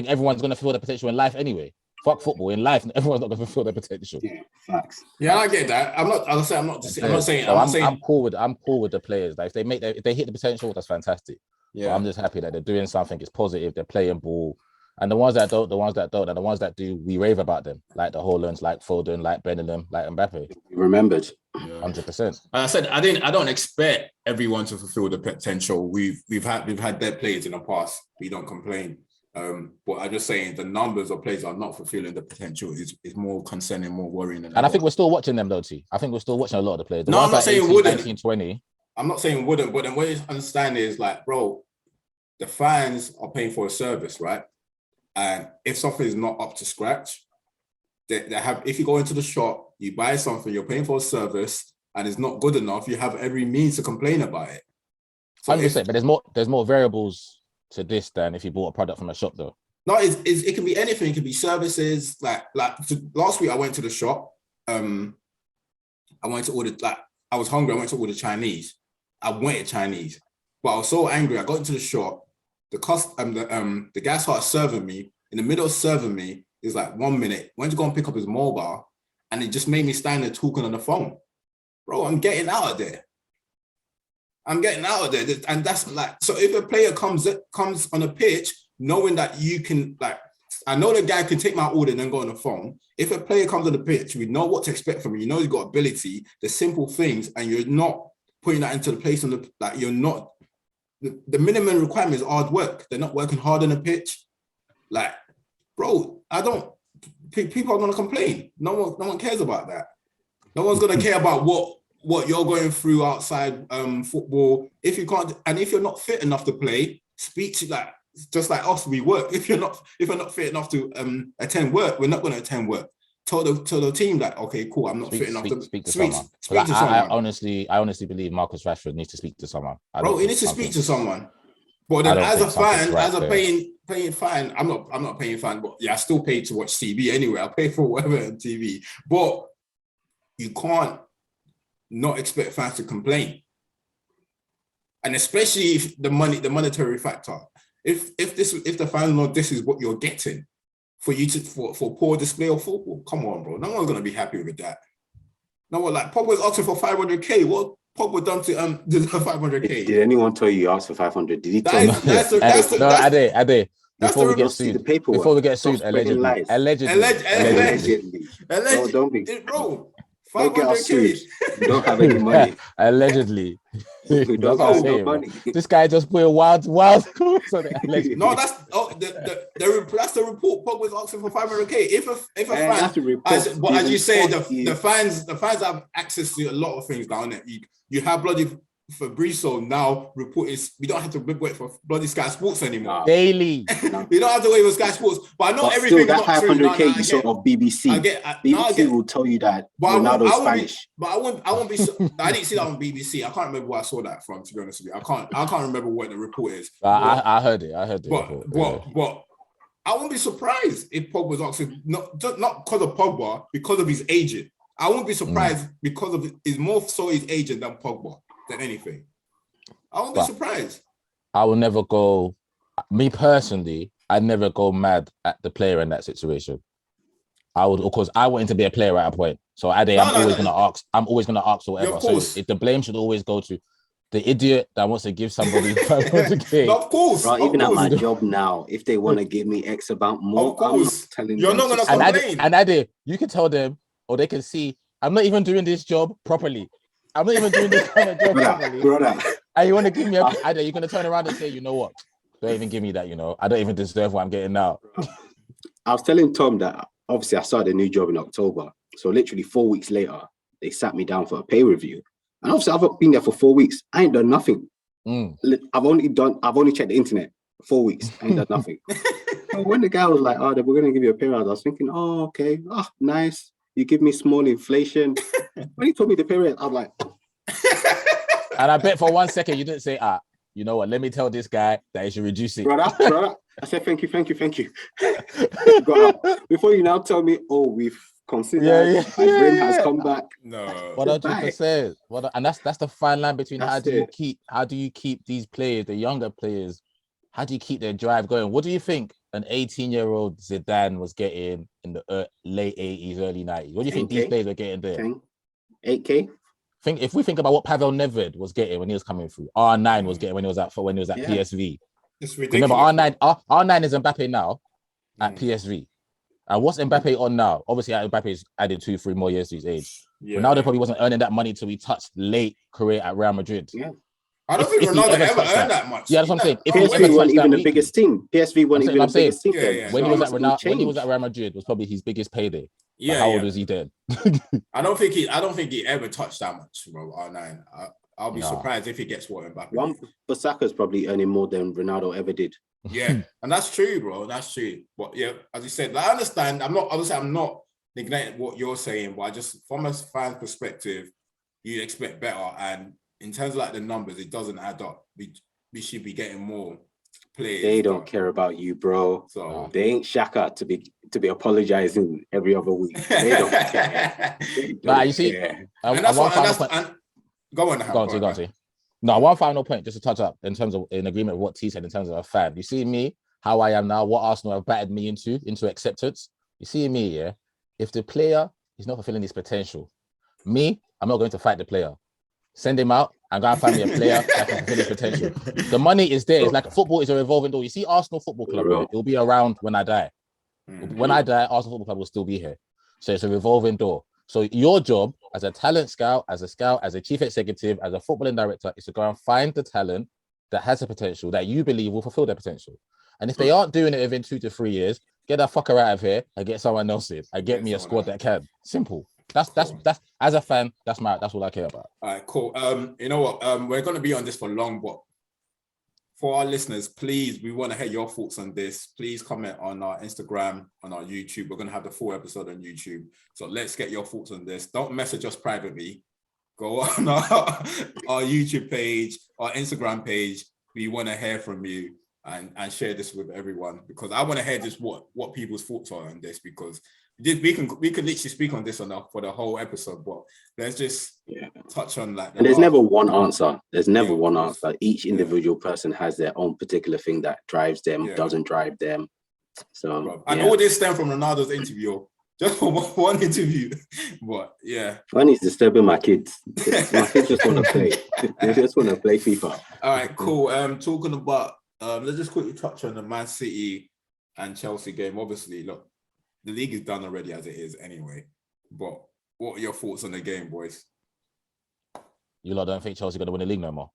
everyone's gonna feel the potential in life anyway. Fuck football. In life, everyone's not gonna feel their potential. Yeah, facts. Yeah, I get that. I'm not saying. I'm cool with the players. Like if they hit the potential, that's fantastic. Yeah. But I'm just happy that they're doing something. It's positive. They're playing ball. And the ones that don't, and the ones that do, we rave about them. Like the Haalands, like Foden, like Bellingham, like Mbappe. Remembered. 100%. I said I don't expect everyone to fulfill the potential. We've had their players in the past. We don't complain. But I'm just saying the numbers of players are not fulfilling the potential is more concerning, more worrying. And I think we're still watching them though, T. I think we're still watching a lot of the players. The no, ones I'm not saying 18, wouldn't. 19, 20. I'm not saying wouldn't, but then what you understand is like, bro, the fans are paying for a service, right? And if something is not up to scratch, they have. If you go into the shop, you buy something, you're paying for a service, and it's not good enough, you have every means to complain about it. So 100%, but there's more variables to this than if you bought a product from a shop, though. No, it can be anything. It can be services. Like last week, I went to the shop. I wanted to order. Like I was hungry. I went to order Chinese. I wanted Chinese, but I was so angry. I got into the shop. The guy started serving me. In the middle of serving me, he's like 1 minute. Went to go and pick up his mobile, and it just made me stand there talking on the phone. Bro, I'm getting out of there. And that's like, so if a player comes on a pitch, knowing that you can, like, I know the guy can take my order and then go on the phone. If a player comes on the pitch, we know what to expect from him. You know he's got ability, the simple things, and you're not putting that into the place on the, like, you're not, the minimum requirement is hard work. They're not working hard on the pitch. Like, bro, people are going to complain. No one cares about that. No one's going to care about what you're going through outside football. If you can't, and if you're not fit enough to play, speak to, like, just like us, we work. If you're not fit enough to attend work, we're not going to attend work. Tell the team that, okay, cool, I'm not fit enough to speak to someone. I honestly believe Marcus Rashford needs to speak to someone. Bro, he needs to speak to someone. But then as a fan, as a paying fan, I'm not paying fan, but yeah, I still pay to watch TV anyway. I pay for whatever on TV. But you can't not expect fans to complain. And especially if the monetary factor. If the fans know this is what you're getting for you to for poor display of football, come on, bro. No one's gonna be happy with that. No one, like, Pogba's asking for 500k. What Pogba done to deserve 500k? Did anyone tell you asked for 500? Did he tell you? Ade. Before we get sued, allegedly. No, don't be. Bro, Don't get us sued. You don't have any money. Allegedly. We don't have no money. This guy just put a wild. No, that's the report. Pogba's asking for 500k. If a fan, as you say, the fans have access to a lot of things down there. You have bloody Fabrizio now reporting. We don't have to wait for bloody Sky Sports anymore. Daily. We don't have to wait for Sky Sports. But I know everything. Still, that 500k you saw of BBC. BBC will tell you that Ronaldo's Spanish. But I won't be. I didn't see that on BBC. I can't remember where I saw that from. To be honest with you, I can't remember what the report is. I heard it. But I won't be surprised if Pogba's asking not because of Pogba, because of his agent. I won't be surprised because of it's more so his agent than Pogba. Than anything. I won't be surprised. I will never go, me personally, I'd never go mad at the player in that situation. I would, because I wanted to be a player at a point. So I'm always gonna ask or whatever. Yeah, so the blame should always go to the idiot that wants to give somebody 500k. Of course. Right, even at my job now, if they want to give me X amount more, of course. I'm not telling you're them. Not gonna complain. And Ade, you can tell them, or they can see, I'm not even doing this job properly. I'm not even doing this kind of job properly. Brother. And you want to give me Ade, you're gonna turn around and say, you know what? Don't even give me that, I don't even deserve what I'm getting now. I was telling Tom that obviously I started a new job in October. So literally 4 weeks later, they sat me down for a pay review. And obviously I've been there for 4 weeks. I ain't done nothing. I've only checked the internet 4 weeks. I ain't done nothing. So when the guy was like, we're gonna give you a pay rise, I was thinking, okay, nice. You give me small inflation. When he told me the pay rise, I was like, and I bet for 1 second you didn't say, you know what, let me tell this guy that he should reduce it. Brother, I said, thank you. Got out. Before you now tell me, oh, we've considered, my brain has come back. No. 100%. And that's the fine line between That's how do you keep these players, the younger players, how do you keep their drive going? What do you think an 18-year-old Zidane was getting in the late 80s, early 90s? What do you think these players are getting there? 8K? If we think about what Pavel Nedved was getting when he was coming through, R9 was getting when he was at PSV. It's ridiculous. Remember, R9 is Mbappe now at PSV. And what's Mbappe on now? Obviously, Mbappe's added 2-3 more years to his age. Ronaldo probably wasn't earning that money till he touched late career at Real Madrid. Yeah. I don't think Ronaldo ever earned that much. Yeah, that's what I'm saying. PSV wasn't even the biggest team. PSV wasn't even the biggest team. When he was at Real Madrid, was probably his biggest payday. Yeah. How old was he then? I don't think he ever touched that much, bro. R9. I'll be surprised if he gets what Mbappe. One Bissaka's probably earning more than Ronaldo ever did. Yeah, and that's true, bro. That's true. But yeah, as you said, I understand. I'm not neglecting what you're saying, but I just, from a fan perspective, you expect better. And in terms of like the numbers, it doesn't add up. We should be getting more players. They don't care about you, bro. So they ain't Shaka to be apologizing every other week. They don't care. You see, go on. No, one final point, just to touch up in agreement with what T said in terms of a fan. You see me, how I am now, what Arsenal have battered me into acceptance. You see me, yeah. If the player is not fulfilling his potential, I'm not going to fight the player. Send him out and go and find me a player that can fulfill his potential. The money is there. It's like football is a revolving door. You see Arsenal Football Club, right? It'll be around when I die. When I die, Arsenal Football Club will still be here. So it's a revolving door. So your job as a talent scout, as a chief executive, as a footballing director, is to go and find the talent that has the potential that you believe will fulfill their potential. And if they aren't doing it within 2 to 3 years, get that fucker out of here and get someone else in and get me a squad that can. Simple. That's as a fan, that's all I care about. All right, cool. You know what? We're gonna be on this for long, but for our listeners, please, we want to hear your thoughts on this. Please comment on our Instagram, on our YouTube. We're going to have the full episode on YouTube. So let's get your thoughts on this. Don't message us privately. Go on our YouTube page, our Instagram page. We want to hear from you and share this with everyone, because I want to hear just what people's thoughts are on this, because we can literally speak on this for the whole episode, but let's just touch on that. And there's never one answer. There's never one answer. Each individual person has their own particular thing that drives them, doesn't drive them. So and all this stemmed from Ronaldo's interview, just from one interview. But funny is disturbing my kids. My kids just want to play. They just want to play FIFA. All right, cool. Talking about let's just quickly touch on the Man City and Chelsea game. Obviously, look, the league is done already as it is anyway. But what are your thoughts on the game, boys? You lot don't think Chelsea going to win the league no more?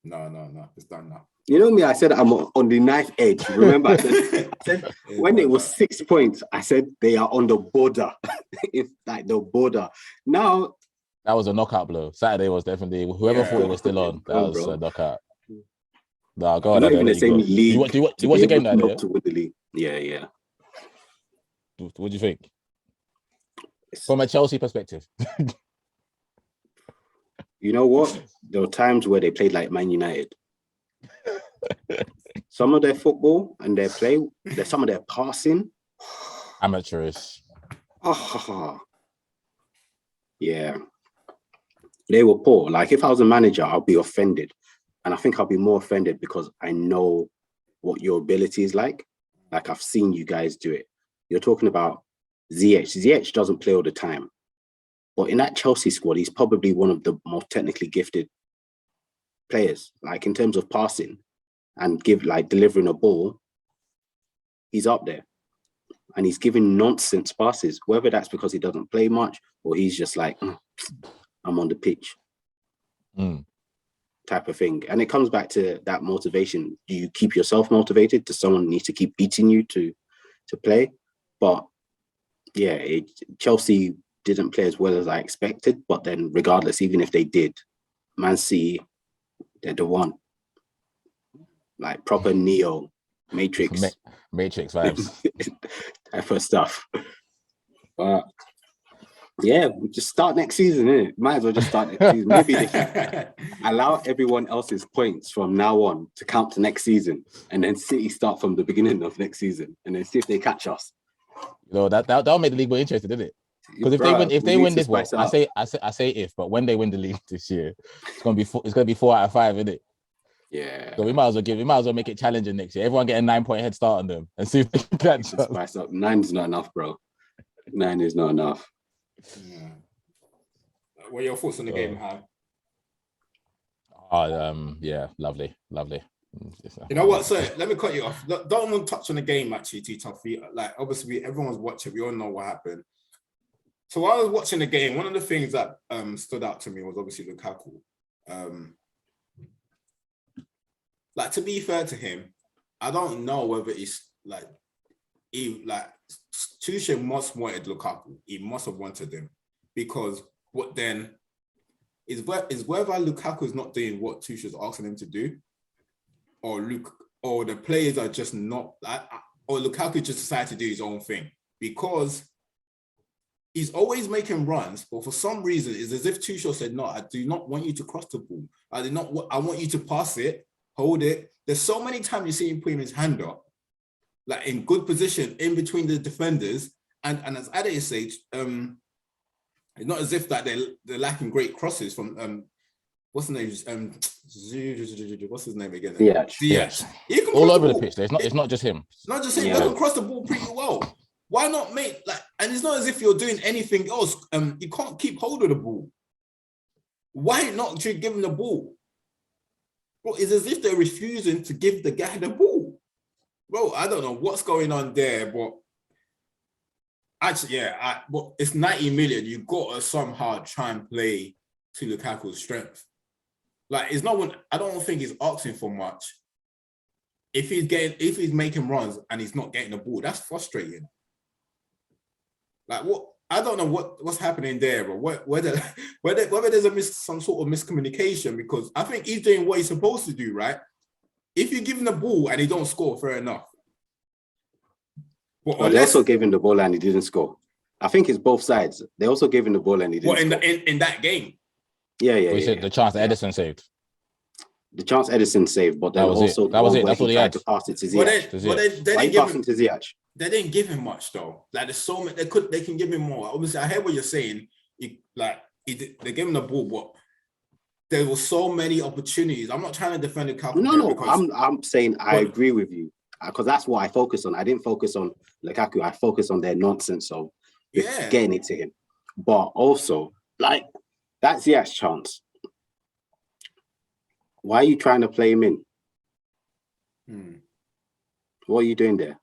No. It's done now. You know me, I said I'm on the knife edge. Remember, I said when it was 6 points, I said they are on the border. It's like the border. Now... That was a knockout blow. Saturday was definitely... Whoever thought it was still on, that was a knockout. No, go on. Not even the same league. Do you watch the game now? To win the league. Yeah. What do you think? From a Chelsea perspective. You know what? There were times where they played like Man United. Some of their football and their play, some of their passing. Amateurish. Yeah. They were poor. Like, if I was a manager, I'll be offended. And I think I'll be more offended because I know what your ability is like. Like, I've seen you guys do it. You're talking about Ziyech. Ziyech doesn't play all the time. But in that Chelsea squad, he's probably one of the most technically gifted players. Like, in terms of passing and delivering a ball, he's up there. And he's giving nonsense passes, whether that's because he doesn't play much or he's just like, I'm on the pitch. Type of thing. And it comes back to that motivation. Do you keep yourself motivated? Does someone need to keep beating you to play? But yeah, Chelsea didn't play as well as I expected. But then regardless, even if they did, Man City, they're the one. Like proper Neo, Matrix. Matrix vibes. Type of stuff. But yeah, we just start next season, innit? Might as well just start next season. Maybe Allow everyone else's points from now on to count to next season, and then City start from the beginning of next season, and then see if they catch us. That'll make the league more interesting, didn't it? Because if they win this, well, I say if, but when they win the league this year, it's gonna be 4 out of 5, isn't it? Yeah. So we might as well make it challenging next year. Everyone get a 9-point head start on them and see if they can catch us. Spice up. 9 is not enough, bro. 9 is not enough. Yeah. What are your thoughts on the game, Ham? Yeah, lovely. You know what? So let me cut you off. Don't want to touch on the game actually, too tough. Like obviously, everyone's watching. We all know what happened. So while I was watching the game, one of the things that stood out to me was obviously Lukaku. Like to be fair to him, I don't know whether it's Tuchel must wanted Lukaku. He must have wanted him because what then is whether Lukaku is not doing what Tuchel's asking him to do, or the players are just not, or Lukaku just decided to do his own thing because he's always making runs, but for some reason it's as if Tuchel said, "No, I do not want you to cross the ball. I want you to pass it, hold it." There's so many times you see him putting his hand up, like in good position in between the defenders, and as Ade said, it's not as if that they're lacking great crosses from what's the name? What's his name again? Ziyech. All over the pitch. It's not just him. Not just him. They can cross the ball pretty well. Why not make and it's not as if you're doing anything else. You can't keep hold of the ball. Why not give him the ball? Bro, it's as if they're refusing to give the guy the ball. Bro, I don't know what's going on there, but actually, but it's 90 million. You got to somehow try and play to Lukaku's strength. Like, it's not one. I don't think he's asking for much. If he's making runs and he's not getting the ball, that's frustrating. Like, what? I don't know what's happening there, but whether there's some sort of miscommunication, because I think he's doing what he's supposed to do, right? If you give him the ball and he don't score, fair enough. But they also gave him the ball and he didn't score. I think it's both sides. They also gave him the ball and he didn't score. In that game? Yeah. Said the chance that Edison saved. The chance Edison saved, but then also that was it. That's what he had to pass it to Ziyech. Why didn't give him to Ziyech? They didn't give him much though. Like there's so many. They can give him more. Obviously, I hear what you're saying. They gave him the ball, but there were so many opportunities. I'm not trying to defend Lukaku. No. I'm saying I agree with you because that's what I focus on. I didn't focus on Lukaku. I focused on their nonsense of getting it to him. But also, like that Ziyech chance. Why are you trying to play him in? What are you doing there?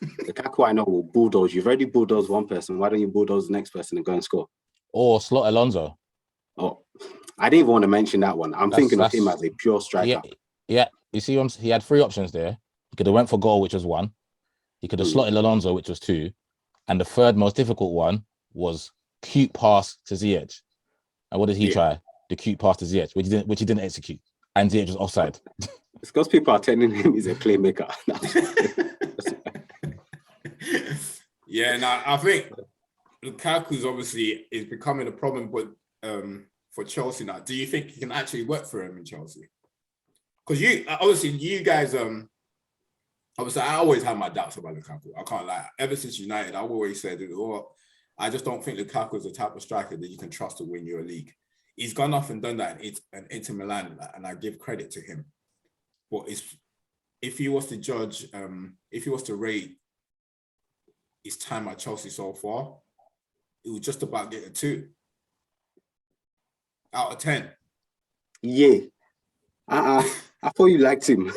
Lukaku, I know, will bulldoze. You've already bulldozed one person. Why don't you bulldoze the next person and go and score? Or slot Alonso. Oh, I didn't even want to mention that one. I'm thinking of him as a pure striker. Yeah. You see, he had 3 options there. He could have went for goal, which was 1. He could have slotted Alonso, which was 2. And the third most difficult one was cute pass to Ziyech. And what did he try? The cute pass to Ziyech, which he didn't execute. And Ziyech was offside. It's because people are telling him he's a playmaker. I think Lukaku's obviously is becoming a problem, but for Chelsea now, do you think he can actually work for him in Chelsea? Because you guys, obviously I always have my doubts about Lukaku. I can't lie. Ever since United, I've always said, I just don't think Lukaku is the type of striker that you can trust to win your league. He's gone off and done that in Inter Milan, and I give credit to him. But if he was to judge, if he was to rate his time at Chelsea so far, it was just about get a 2 out of 10. Yeah. I thought you liked him.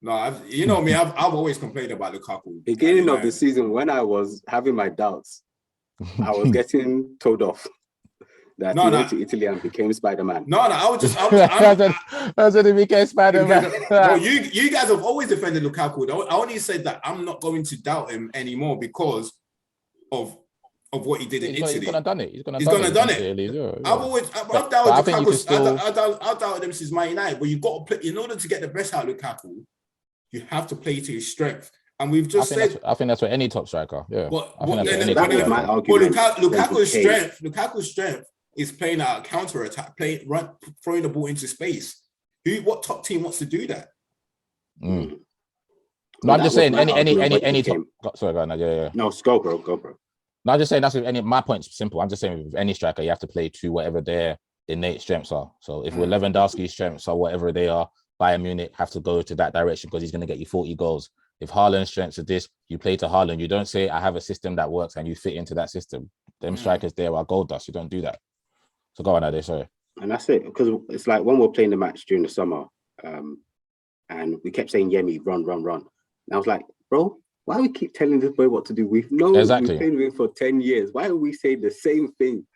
No, you know me, I've always complained about Lukaku. Beginning of the season, when I was having my doubts, I was getting told off that he went to Italy and became Spider-Man. That's when he became Spider-Man. Bro, you guys have always defended Lukaku. I only said that I'm not going to doubt him anymore because of what he did in Italy. He's gonna done it. He's gonna done it. I've doubted Lukaku. I've doubted him since Man United. But you got to play in order to get the best out of Lukaku. You have to play to his strength. And we've just I think that's for any top striker. Yeah. Lukaku's strength is playing out a counter attack, throwing the ball into space. What top team wants to do that? No, Well, I'm just that was saying my argument when any he top. came. Sorry, go on. Yeah. No, go, bro. No, I'm just saying that's with any. My point's simple. I'm just saying with any striker, you have to play to whatever their innate strengths are. So if Lewandowski's strengths are whatever they are, Bayern Munich have to go to that direction because he's going to get you 40 goals. If Haaland's strengths are this, you play to Haaland. You don't say I have a system that works and you fit into that system. Them strikers there are gold dust. You don't do that. So go on, Ade, sorry. And that's it, because it's like when we were playing the match during the summer, and we kept saying, Yemi, run. And I was like, bro, why do we keep telling this boy what to do? We've known we've played with him for 10 years. Why are we saying the same thing?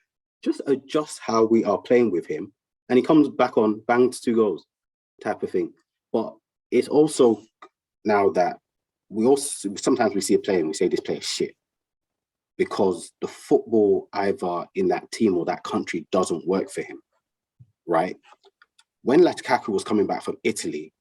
Just adjust how we are playing with him. And he comes back on, bangs 2 goals type of thing. But it's also now that sometimes we see a player and we say this player is shit because the football either in that team or that country doesn't work for him, right? When Lukaku was coming back from Italy,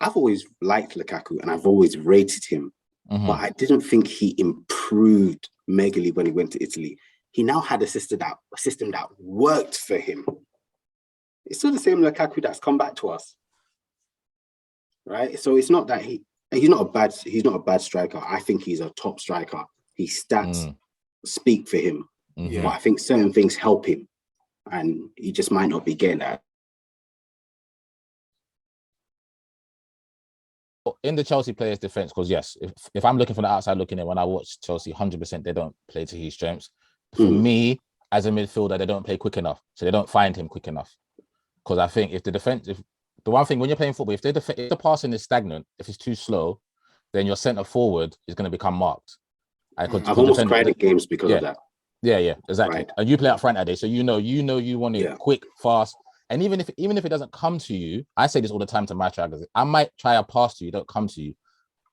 I've always liked Lukaku and I've always rated him, but I didn't think he improved megally when he went to Italy. He now had a system that worked for him. It's still the same Lukaku that's come back to us, right? So it's not that he's not a bad striker. I think he's a top striker. His stats speak for him, but I think certain things help him, and he just might not be getting that. In the Chelsea players' defense, because yes, if I'm looking from the outside looking in, when I watch Chelsea, 100% they don't play to his strengths. For me, as a midfielder, they don't play quick enough, so they don't find him quick enough. Because I think if the one thing when you're playing football, if the passing is stagnant, if it's too slow, then your centre forward is going to become marked. I've almost cried at games because of that. Yeah, exactly. Right. And you play up front at day, so you know you want it quick, fast. And even if it doesn't come to you, I say this all the time to my strikers. I might try a pass to you, don't come to you.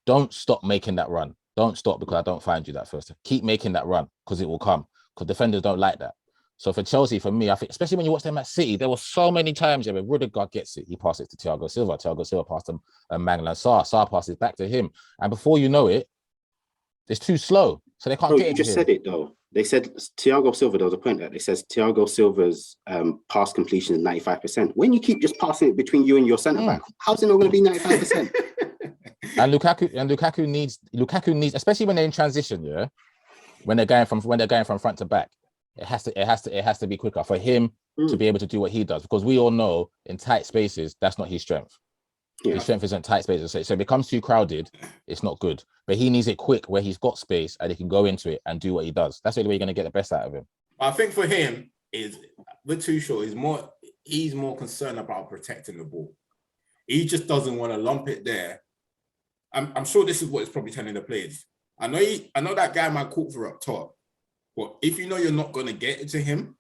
Don't stop making that run. Don't stop because I don't find you that first. Keep making that run because it will come. Because defenders don't like that. So for Chelsea, for me, I think, especially when you watch them at City, there were so many times where Rudiger gets it, he passes it to Thiago Silva. Thiago Silva passed him Mangala Sarr. Sarr passes back to him. And before you know it, it's too slow. So they can't get it. You just said it though. They said Thiago Silva, there was a point that they says Thiago Silva's pass completion is 95%. When you keep just passing it between you and your centre back, how's it not going to be 95%? And Lukaku needs, especially when they're in transition, when they're going from front to back, it has to be quicker for him to be able to do what he does, because we all know in tight spaces that's not his strength. His strength isn't tight spaces. So if it becomes too crowded, it's not good. But he needs it quick where he's got space and he can go into it and do what he does. That's the way you're going to get the best out of him. I think for him is with Tuchel he's more concerned about protecting the ball. He just doesn't want to lump it there. I'm sure this is what he's probably telling the players. I know that guy might call for up top, but if you know you're not going to get it to him,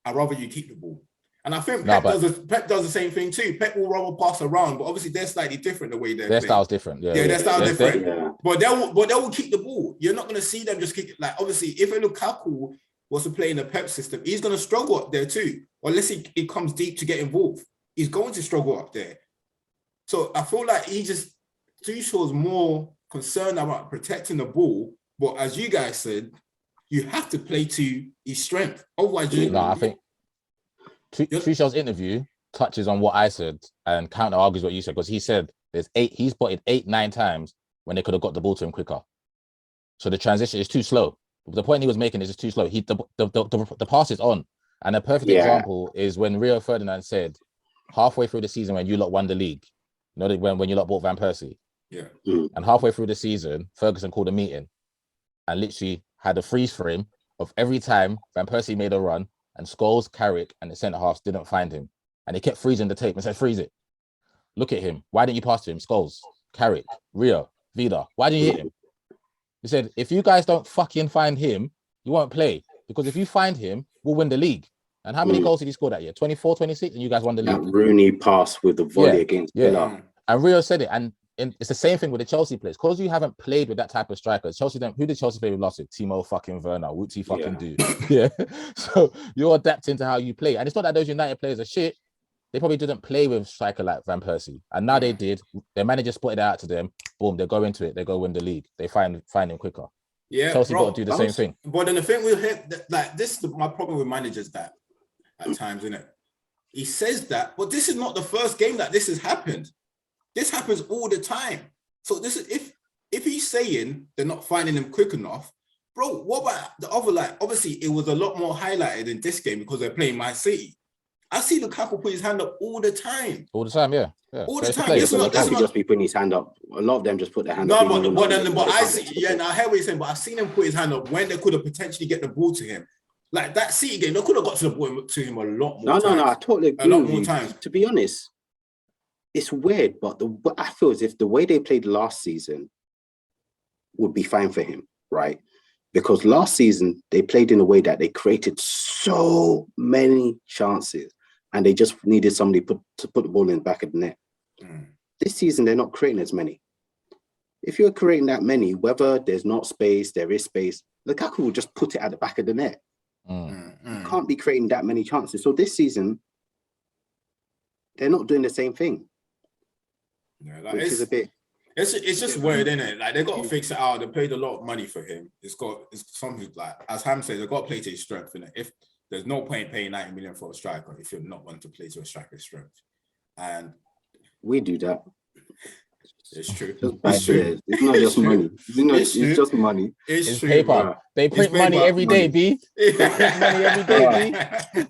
I'd rather you keep the ball. And I think Pep does the same thing too. Pep will rather pass around, but obviously they're slightly different the way their style's different. Their style's different. Yeah. But they will keep the ball. You're not going to see them just kick it. Like obviously, if a Lukaku was to play in the Pep system, he's going to struggle up there too. Unless he comes deep to get involved, he's going to struggle up there. So I feel like Tuchel's more concerned about protecting the ball. But as you guys said, you have to play to his strength. Otherwise, I think Tuchel's interview touches on what I said and counter argues what you said, because he said he's spotted 8-9 times when they could have got the ball to him quicker. So the transition is too slow. The point he was making is just too slow. The pass is on. And a perfect example is when Rio Ferdinand said halfway through the season when you lot won the league, you know, when you lot bought Van Persie. Yeah. And halfway through the season, Ferguson called a meeting and literally had a freeze frame of every time Van Persie made a run and Scholes, Carrick, and the centre-halves didn't find him. And he kept freezing the tape and said, freeze it. Look at him. Why didn't you pass to him? Scholes, Carrick, Rio, Vida. Why didn't you hit him? He said, if you guys don't fucking find him, you won't play. Because if you find him, we'll win the league. And how many goals did he score that year? 24, 26? And you guys won the league. That Rooney pass with the volley against Villa. And Rio said it. And it's the same thing with the Chelsea players. Because you haven't played with that type of striker. Who did Chelsea play with last week? Timo fucking Werner. Whoopsie fucking do. Yeah. So you're adapting to how you play. And it's not that those United players are shit. They probably didn't play with a striker like Van Persie. And now they did. Their manager spotted it out to them. Boom, they go into it. They go win the league. They find him quicker. Yeah, Chelsea bro, got to do the same thing. But then the thing with him, like this is my problem with managers that at times, isn't it? He says that, but this is not the first game that this has happened. This happens all the time. So this is if he's saying they're not finding him quick enough, bro, what about the other? Like, obviously, it was a lot more highlighted in this game because they're playing Man City. I see Lukaku put his hand up all the time. All the time, yeah. All the time. Lukaku just be putting his hand up. A lot of them just put their hand up. But I see, yeah, now I hear what you're saying, but I've seen him put his hand up when they could have potentially get the ball to him. Like that City game, they could have got to the ball to him a lot more times. No, I totally agree. A lot more times. To be honest, it's weird, but I feel as if the way they played last season would be fine for him, right? Because last season they played in a way that they created so many chances, and they just needed somebody to put the ball in the back of the net. This season they're not creating as many. If you're creating that many, whether there's not space, there is space, Lukaku will just put it at the back of the net. You can't be creating that many chances. So this season, they're not doing the same thing. Yeah, like which is a bit. It's just weird, isn't it? Like they got to fix it out. They paid a lot of money for him. It's something like, as Ham says, they've got to play to his strength. In it, if there's no point paying 90 million for a striker if you're not wanting to play to a striker's strength, and we do that. It's true. It's true. It's not just money. It's just money. It's true, paper. They print money every day, B. They print money every day,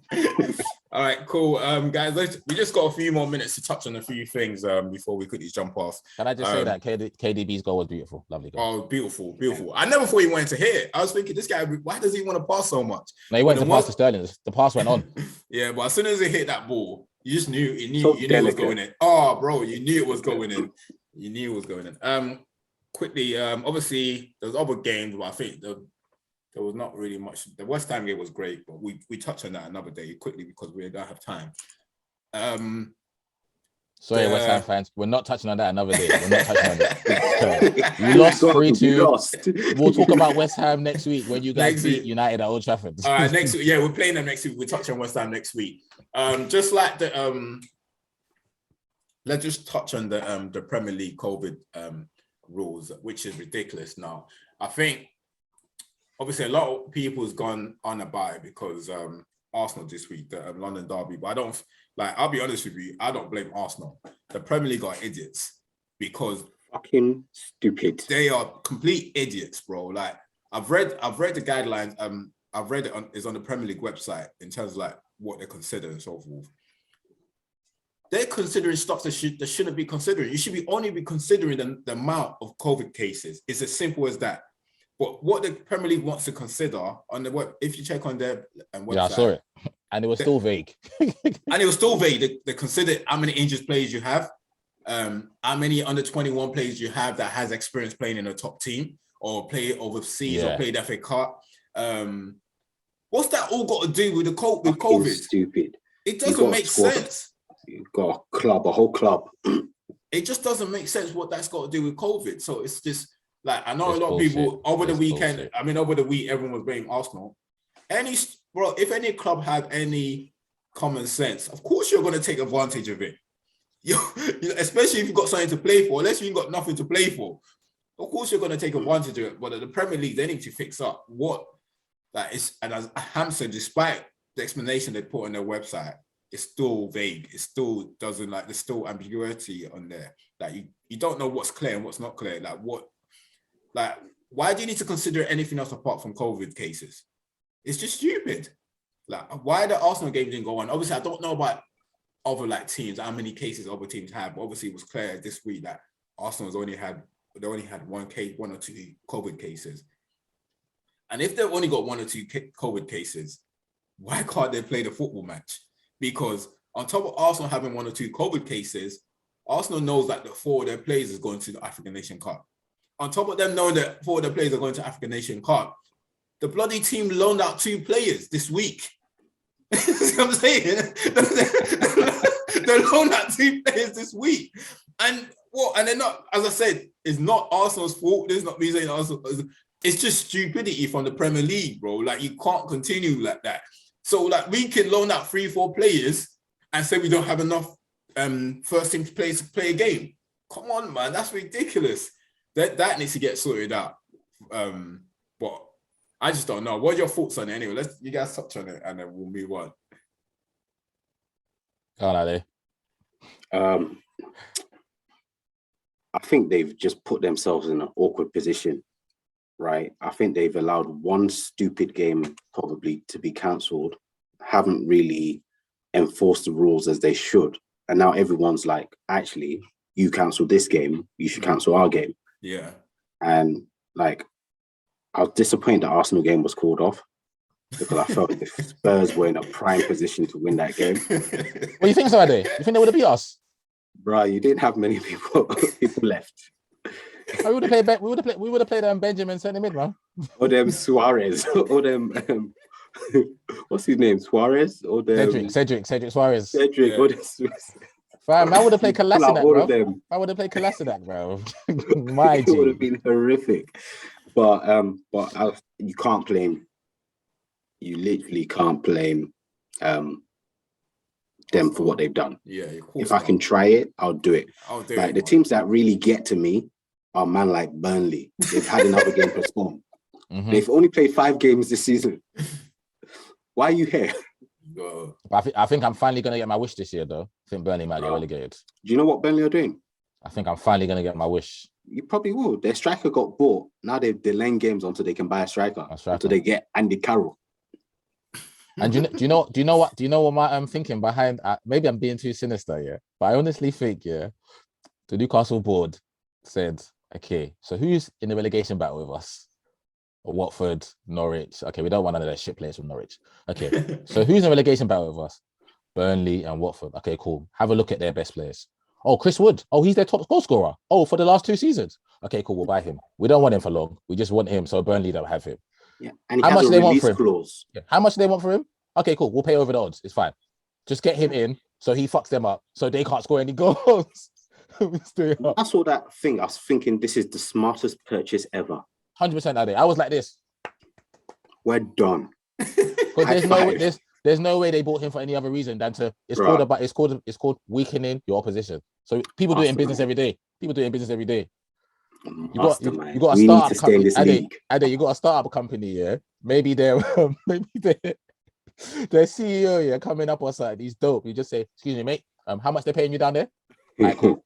B. All right, cool. Guys, we just got a few more minutes to touch on a few things before we quickly jump off. Can I just say that KDB's goal was beautiful? Lovely goal. Oh, beautiful. I never thought he wanted to hit it. I was thinking, this guy, why does he want to pass so much? No, he went to pass to Sterling. The pass went on. Yeah, but as soon as he hit that ball, you just knew it was going in. Oh, bro, you knew it was going in. You knew it was going in. Quickly, obviously, there's other games, but I think there was not really much. The West Ham game was great, but we touch on that another day quickly because we don't have time. Sorry, West Ham fans, we're not touching on that another day. We're not touching on that. We lost 3-2. We'll talk about West Ham next week when you guys beat United at Old Trafford. All right, next week. Yeah, we're playing them next week. We'll touch on West Ham next week. Just like the let's just touch on the Premier League COVID rules, which is ridiculous now. I think obviously a lot of people's gone on about it because Arsenal this week, the London derby, but I don't I'll be honest with you, I don't blame Arsenal. The Premier League are idiots because fucking stupid. They are complete idiots, bro. Like I've read the guidelines. I've read it's on the Premier League website in terms of like what they consider and so forth. They're considering stuff that shouldn't be considering. You should only be considering the amount of COVID cases. It's as simple as that. But what the Premier League wants to consider on the web, if you check on their website, yeah, I saw it, and it was still vague. And it was still vague. They consider how many injured players you have, how many under 21 players you have that has experience playing in a top team or play overseas or play the FA Cup. What's that all got to do with COVID? Stupid. It doesn't make sense. You've got a whole club. It just doesn't make sense what that's got to do with COVID. So it's just like, I know a lot of people over the weekend. I mean, over the week, everyone was blaming Arsenal. If any club have any common sense, of course you're going to take advantage of it. Especially if you've got something to play for. Unless you've got nothing to play for, of course you're going to take advantage of it. But at the Premier League, they need to fix up what that is. And as Ham said, despite the explanation they put on their website, it's still vague. It still doesn't there's still ambiguity on there. Like you don't know what's clear and what's not clear. Why do you need to consider anything else apart from COVID cases? It's just stupid. Like, why the Arsenal game didn't go on? Obviously, I don't know about other teams, how many cases other teams have. But obviously, it was clear this week that Arsenal's only had one or two COVID cases. And if they've only got one or two COVID cases, why can't they play the football match? Because on top of Arsenal having one or two COVID cases, Arsenal knows that the 4 of their players is going to the African Nation Cup. On top of them knowing that 4 of their players are going to African Nation Cup, the bloody team loaned out 2 players this week. See what I'm saying? They loaned out 2 players this week. And they're not, as I said, it's not Arsenal's fault. There's not me saying Arsenal. It's just stupidity from the Premier League, bro. You can't continue like that. So we can loan out 3-4 players and say we don't have enough first team players to play a game. Come on, man, that's ridiculous. That needs to get sorted out. But I just don't know. What are your thoughts on it anyway? You guys touch on it and then we'll move on. Go on, Ali. I think they've just put themselves in an awkward position, right? I think they've allowed one stupid game probably to be cancelled, haven't really enforced the rules as they should. And now everyone's like, actually, you cancelled this game, you should cancel our game. Yeah. And like, I was disappointed the Arsenal game was called off because I felt if Spurs were in a prime position to win that game. What do you think, Saturday? You think they would have beat us? Bro, you didn't have many people left. We would have played Benjamin centre mid, man. Or them Suarez, or them what's his name? Suarez, or them Cedric Suarez. Cedric, Yeah. or them Fam, I would have played Kolasinac, all bro. of them. I would have played Kolasinac, bro. My It would have G. been horrific. But you can't blame. You literally can't blame them for what they've done. Yeah. If I can try it, I'll do it. I'll do Like it. the teams that really get to me are man like Burnley. They've had another game postponed. Mhm. They've only played 5 games this season. Why are you here? Go. But I think I'm finally gonna get my wish this year, though. I think Burnley might get relegated. Do you know what Burnley are doing? I think I'm finally gonna get my wish. You probably will. Their striker got bought. Now they're delaying games until they can buy a striker. Until they get Andy Carroll. And do you know what my I'm thinking behind? Maybe I'm being too sinister, yeah. But I honestly think, yeah, the Newcastle board said, okay, so who's in the relegation battle with us? Watford, Norwich. Okay, we don't want none of that shit players from Norwich. Okay, so who's in the relegation battle with us? Burnley and Watford. Okay, cool. Have a look at their best players. Oh, Chris Wood. Oh, he's their top goal scorer. Oh, for the last 2 seasons. Okay, cool. We'll buy him. We don't want him for long. We just want him, so Burnley don't have him. Yeah. And How much do they want for him? Clause. Yeah. How much do they want for him? Okay, cool. We'll pay over the odds. It's fine. Just get him in so he fucks them up so they can't score any goals. We stay up. I saw that thing. I was thinking this is the smartest purchase ever. 100% out there. I was like this. We're done. Because there's no way they bought him for any other reason than to it's called weakening your opposition. So people do it in business every day. You got to start up company. You got to start up a company, yeah. Maybe their CEO, yeah, coming up or something. He's dope. You just say, excuse me, mate. How much they're paying you down there? Right, cool.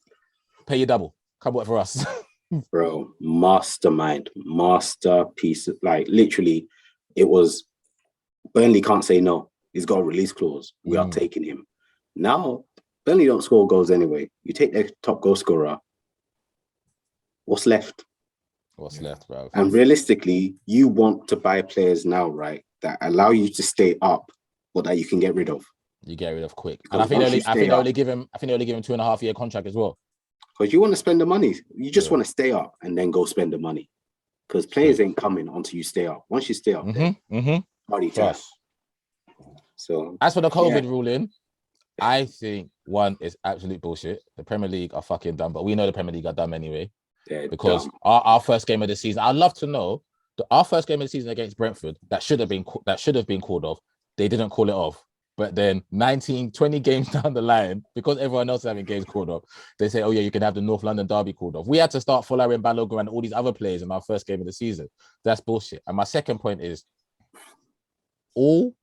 Pay you double. Come work for us. Bro, mastermind, masterpiece. Like literally, it was Burnley can't say no. He's got a release clause. We are taking him. Now, Burnley don't score goals anyway. You take their top goal scorer. What's left? What's left, bro? And realistically, you want to buy players now, right? That allow you to stay up, but that you can get rid of. You get rid of quick. And I think they only give him 2.5-year contract as well. Because you want to spend the money. You just want to stay up and then go spend the money. Because players ain't coming until you stay up. Once you stay up, party time. So as for the COVID ruling, I think one is absolute bullshit. The Premier League are fucking dumb, but we know the Premier League are dumb anyway. They're because dumb. our first game of the season, I'd love to know our first game of the season against Brentford that should have been called off. They didn't call it off. But then 20 games down the line, because everyone else is having games called off, they say, oh yeah, you can have the North London derby called off. We had to start following Balogun and all these other players in our first game of the season. That's bullshit. And my second point is all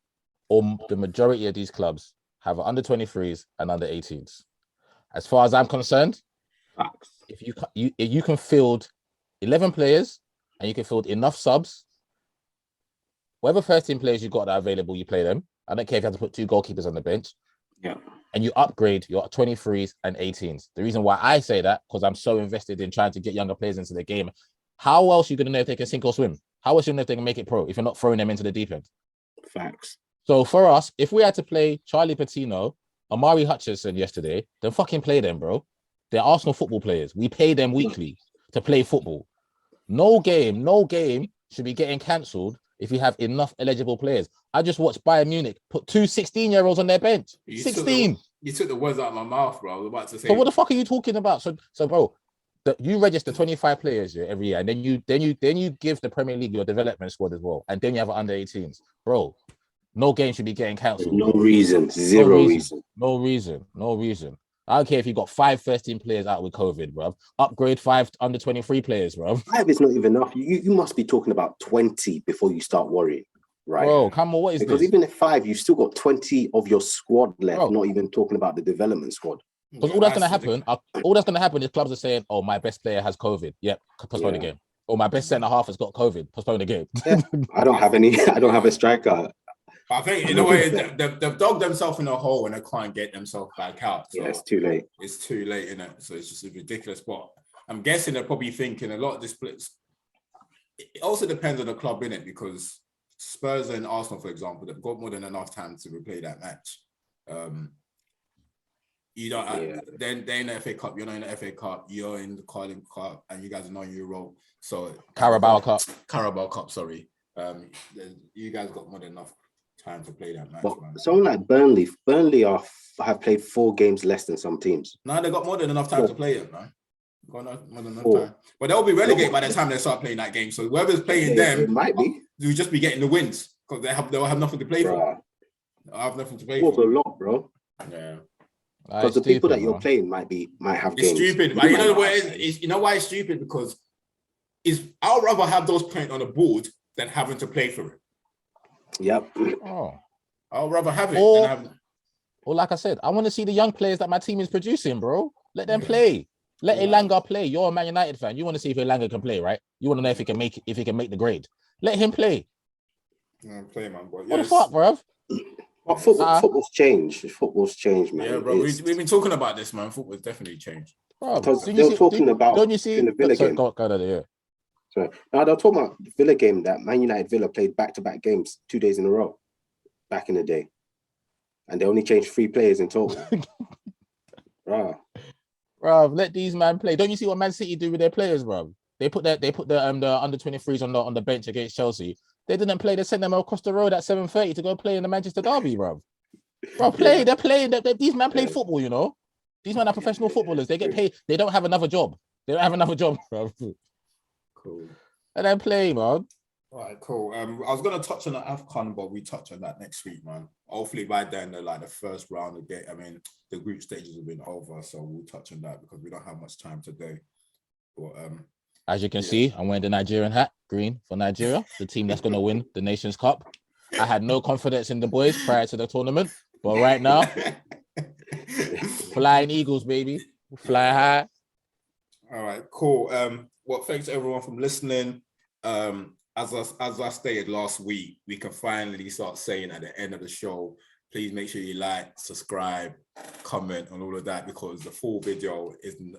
or the majority of these clubs have under 23s and under 18s. As far as I'm concerned, if you can field 11 players and you can field enough subs, whatever first team players you've got that are available, you play them. I don't care if you have to put 2 goalkeepers on the bench. Yeah. And you upgrade your 23s and 18s. The reason why I say that, because I'm so invested in trying to get younger players into the game. How else are you going to know if they can sink or swim? How else are you going to know if they can make it pro if you're not throwing them into the deep end? Facts. So for us, if we had to play Charlie Patino, Amari Hutchinson yesterday, then fucking play them, bro. They're Arsenal football players. We pay them weekly to play football. No game should be getting cancelled if you have enough eligible players. I just watched Bayern Munich put 2 16-year-olds on their bench. 16. You took the words out of my mouth, bro. I was about to say. So what the fuck are you talking about? So bro, you register 25 players every year, and then you give the Premier League your development squad as well, and then you have under 18s, bro. No game should be getting cancelled. No reason. Zero reason. No reason. I don't care if you got 5 first-team players out with COVID, bro. Upgrade 5 under-23 players, bro. 5 is not even enough. You must be talking about 20 before you start worrying, right? Bro, come on, what is because this? even at 5, you still got 20 of your squad left, Bro. not even talking about the development squad. Because all that's going to happen is clubs are saying, oh, my best player has COVID. Yep, postpone the game. Or my best centre-half has got COVID. Postpone the game. Yeah. I don't have a striker. I think in a way they've dug themselves in a hole and they can't get themselves back out. So yeah, it's too late. It's too late, innit? So it's just a ridiculous. But I'm guessing they're probably thinking a lot of the splits. It also depends on the club, innit? Because Spurs and Arsenal, for example, they've got more than enough time to replay that match. You don't. Then they're in the FA Cup. You're not in the FA Cup. You're in the Carling Cup, and you guys are not in Euro. So Carabao Cup. Sorry. You guys got more than enough time to play that match. But man. someone like Burnley have played 4 games less than some teams. No, they got more than enough time to play it, man. Got more than enough time. But they'll be relegated by the time they start playing that game. So whoever's playing them, it might be. You'll just be getting the wins because they'll have nothing to play for. They'll have nothing to play for. A lot, bro. Yeah. Because the people that you're playing might have it's games. Stupid, but you know what it is? You know why it's stupid? Because I'd rather have those points on the board than having to play for it. Yep. Oh. I'd rather have it or, than have... Or like I said, I want to see the young players that my team is producing, bro. Let them play. Let Elanga play. You're a Man United fan. You want to see if Elanga can play, right? You want to know if he can make the grade. Let him play. Play, man. But what the fuck, bro? But football's changed. Football's changed, man. Yeah, bro. We've been talking about this, man. Football's definitely changed. Because they're talking about don't you see in the Villa game. Go yeah. So now they're talking about the Villa game that Man United Villa played back-to-back games 2 days in a row back in the day. And they only changed 3 players in total. Bro, let these man play. Don't you see what Man City do with their players, bro? They put the under 23s on the bench against Chelsea. They didn't play. They sent them across the road at 7:30 to go play in the Manchester derby, bro. Bro, play. They're playing. These men play football, you know. These men are professional footballers. They get paid. They don't have another job. Bro. Cool. And then play, man. All right, cool. I was gonna touch on the AFCON, but we touch on that next week, man. Hopefully by then, the first round of game. I mean, the group stages have been over, so we'll touch on that because we don't have much time today. But as you can see, I'm wearing the Nigerian hat, green for Nigeria, the team that's gonna win the Nations Cup. I had no confidence in the boys prior to the tournament, but right now, flying Eagles, baby, fly high. All right, cool. Well, thanks everyone for listening. As I stated last week, we can finally start saying at the end of the show, please make sure you like, subscribe, comment on all of that because the full video isn't.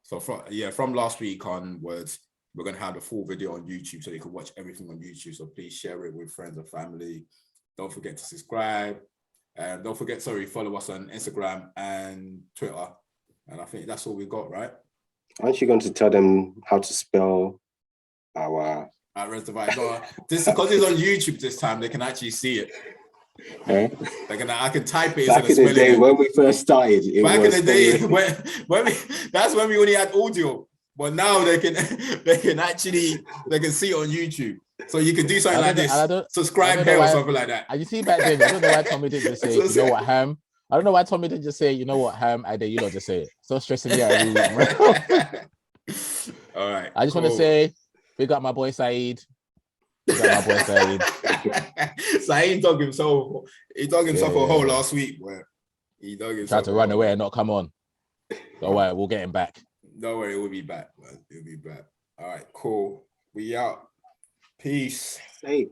So from last week onwards, we're going to have the full video on YouTube so you can watch everything on YouTube. So please share it with friends and family. Don't forget to subscribe. Don't forget, follow us on Instagram and Twitter. And I think that's all we got, right? Aren't you going to tell them how to spell our... This because it's on YouTube this time, they can actually see it. I can type it. Back in the day when we first started. That's when we only had audio. But now they can see it on YouTube. So you can do something like this. Subscribe here or something like that. And you see back then, I don't know why Tommy didn't just say, you know what, Ham? I don't know why Tommy didn't just say, you know what, Ham? I did, you don't just say it. So stressing me out. All right. I just want to say, big up my boy Saeed. Saeed dug himself. He dug himself a hole last week. Where he dug himself. Tried to run away and not come on. Don't worry, we'll get him back. Don't worry, we'll be back, man. We'll be back. All right, cool. We out. Peace. Hey.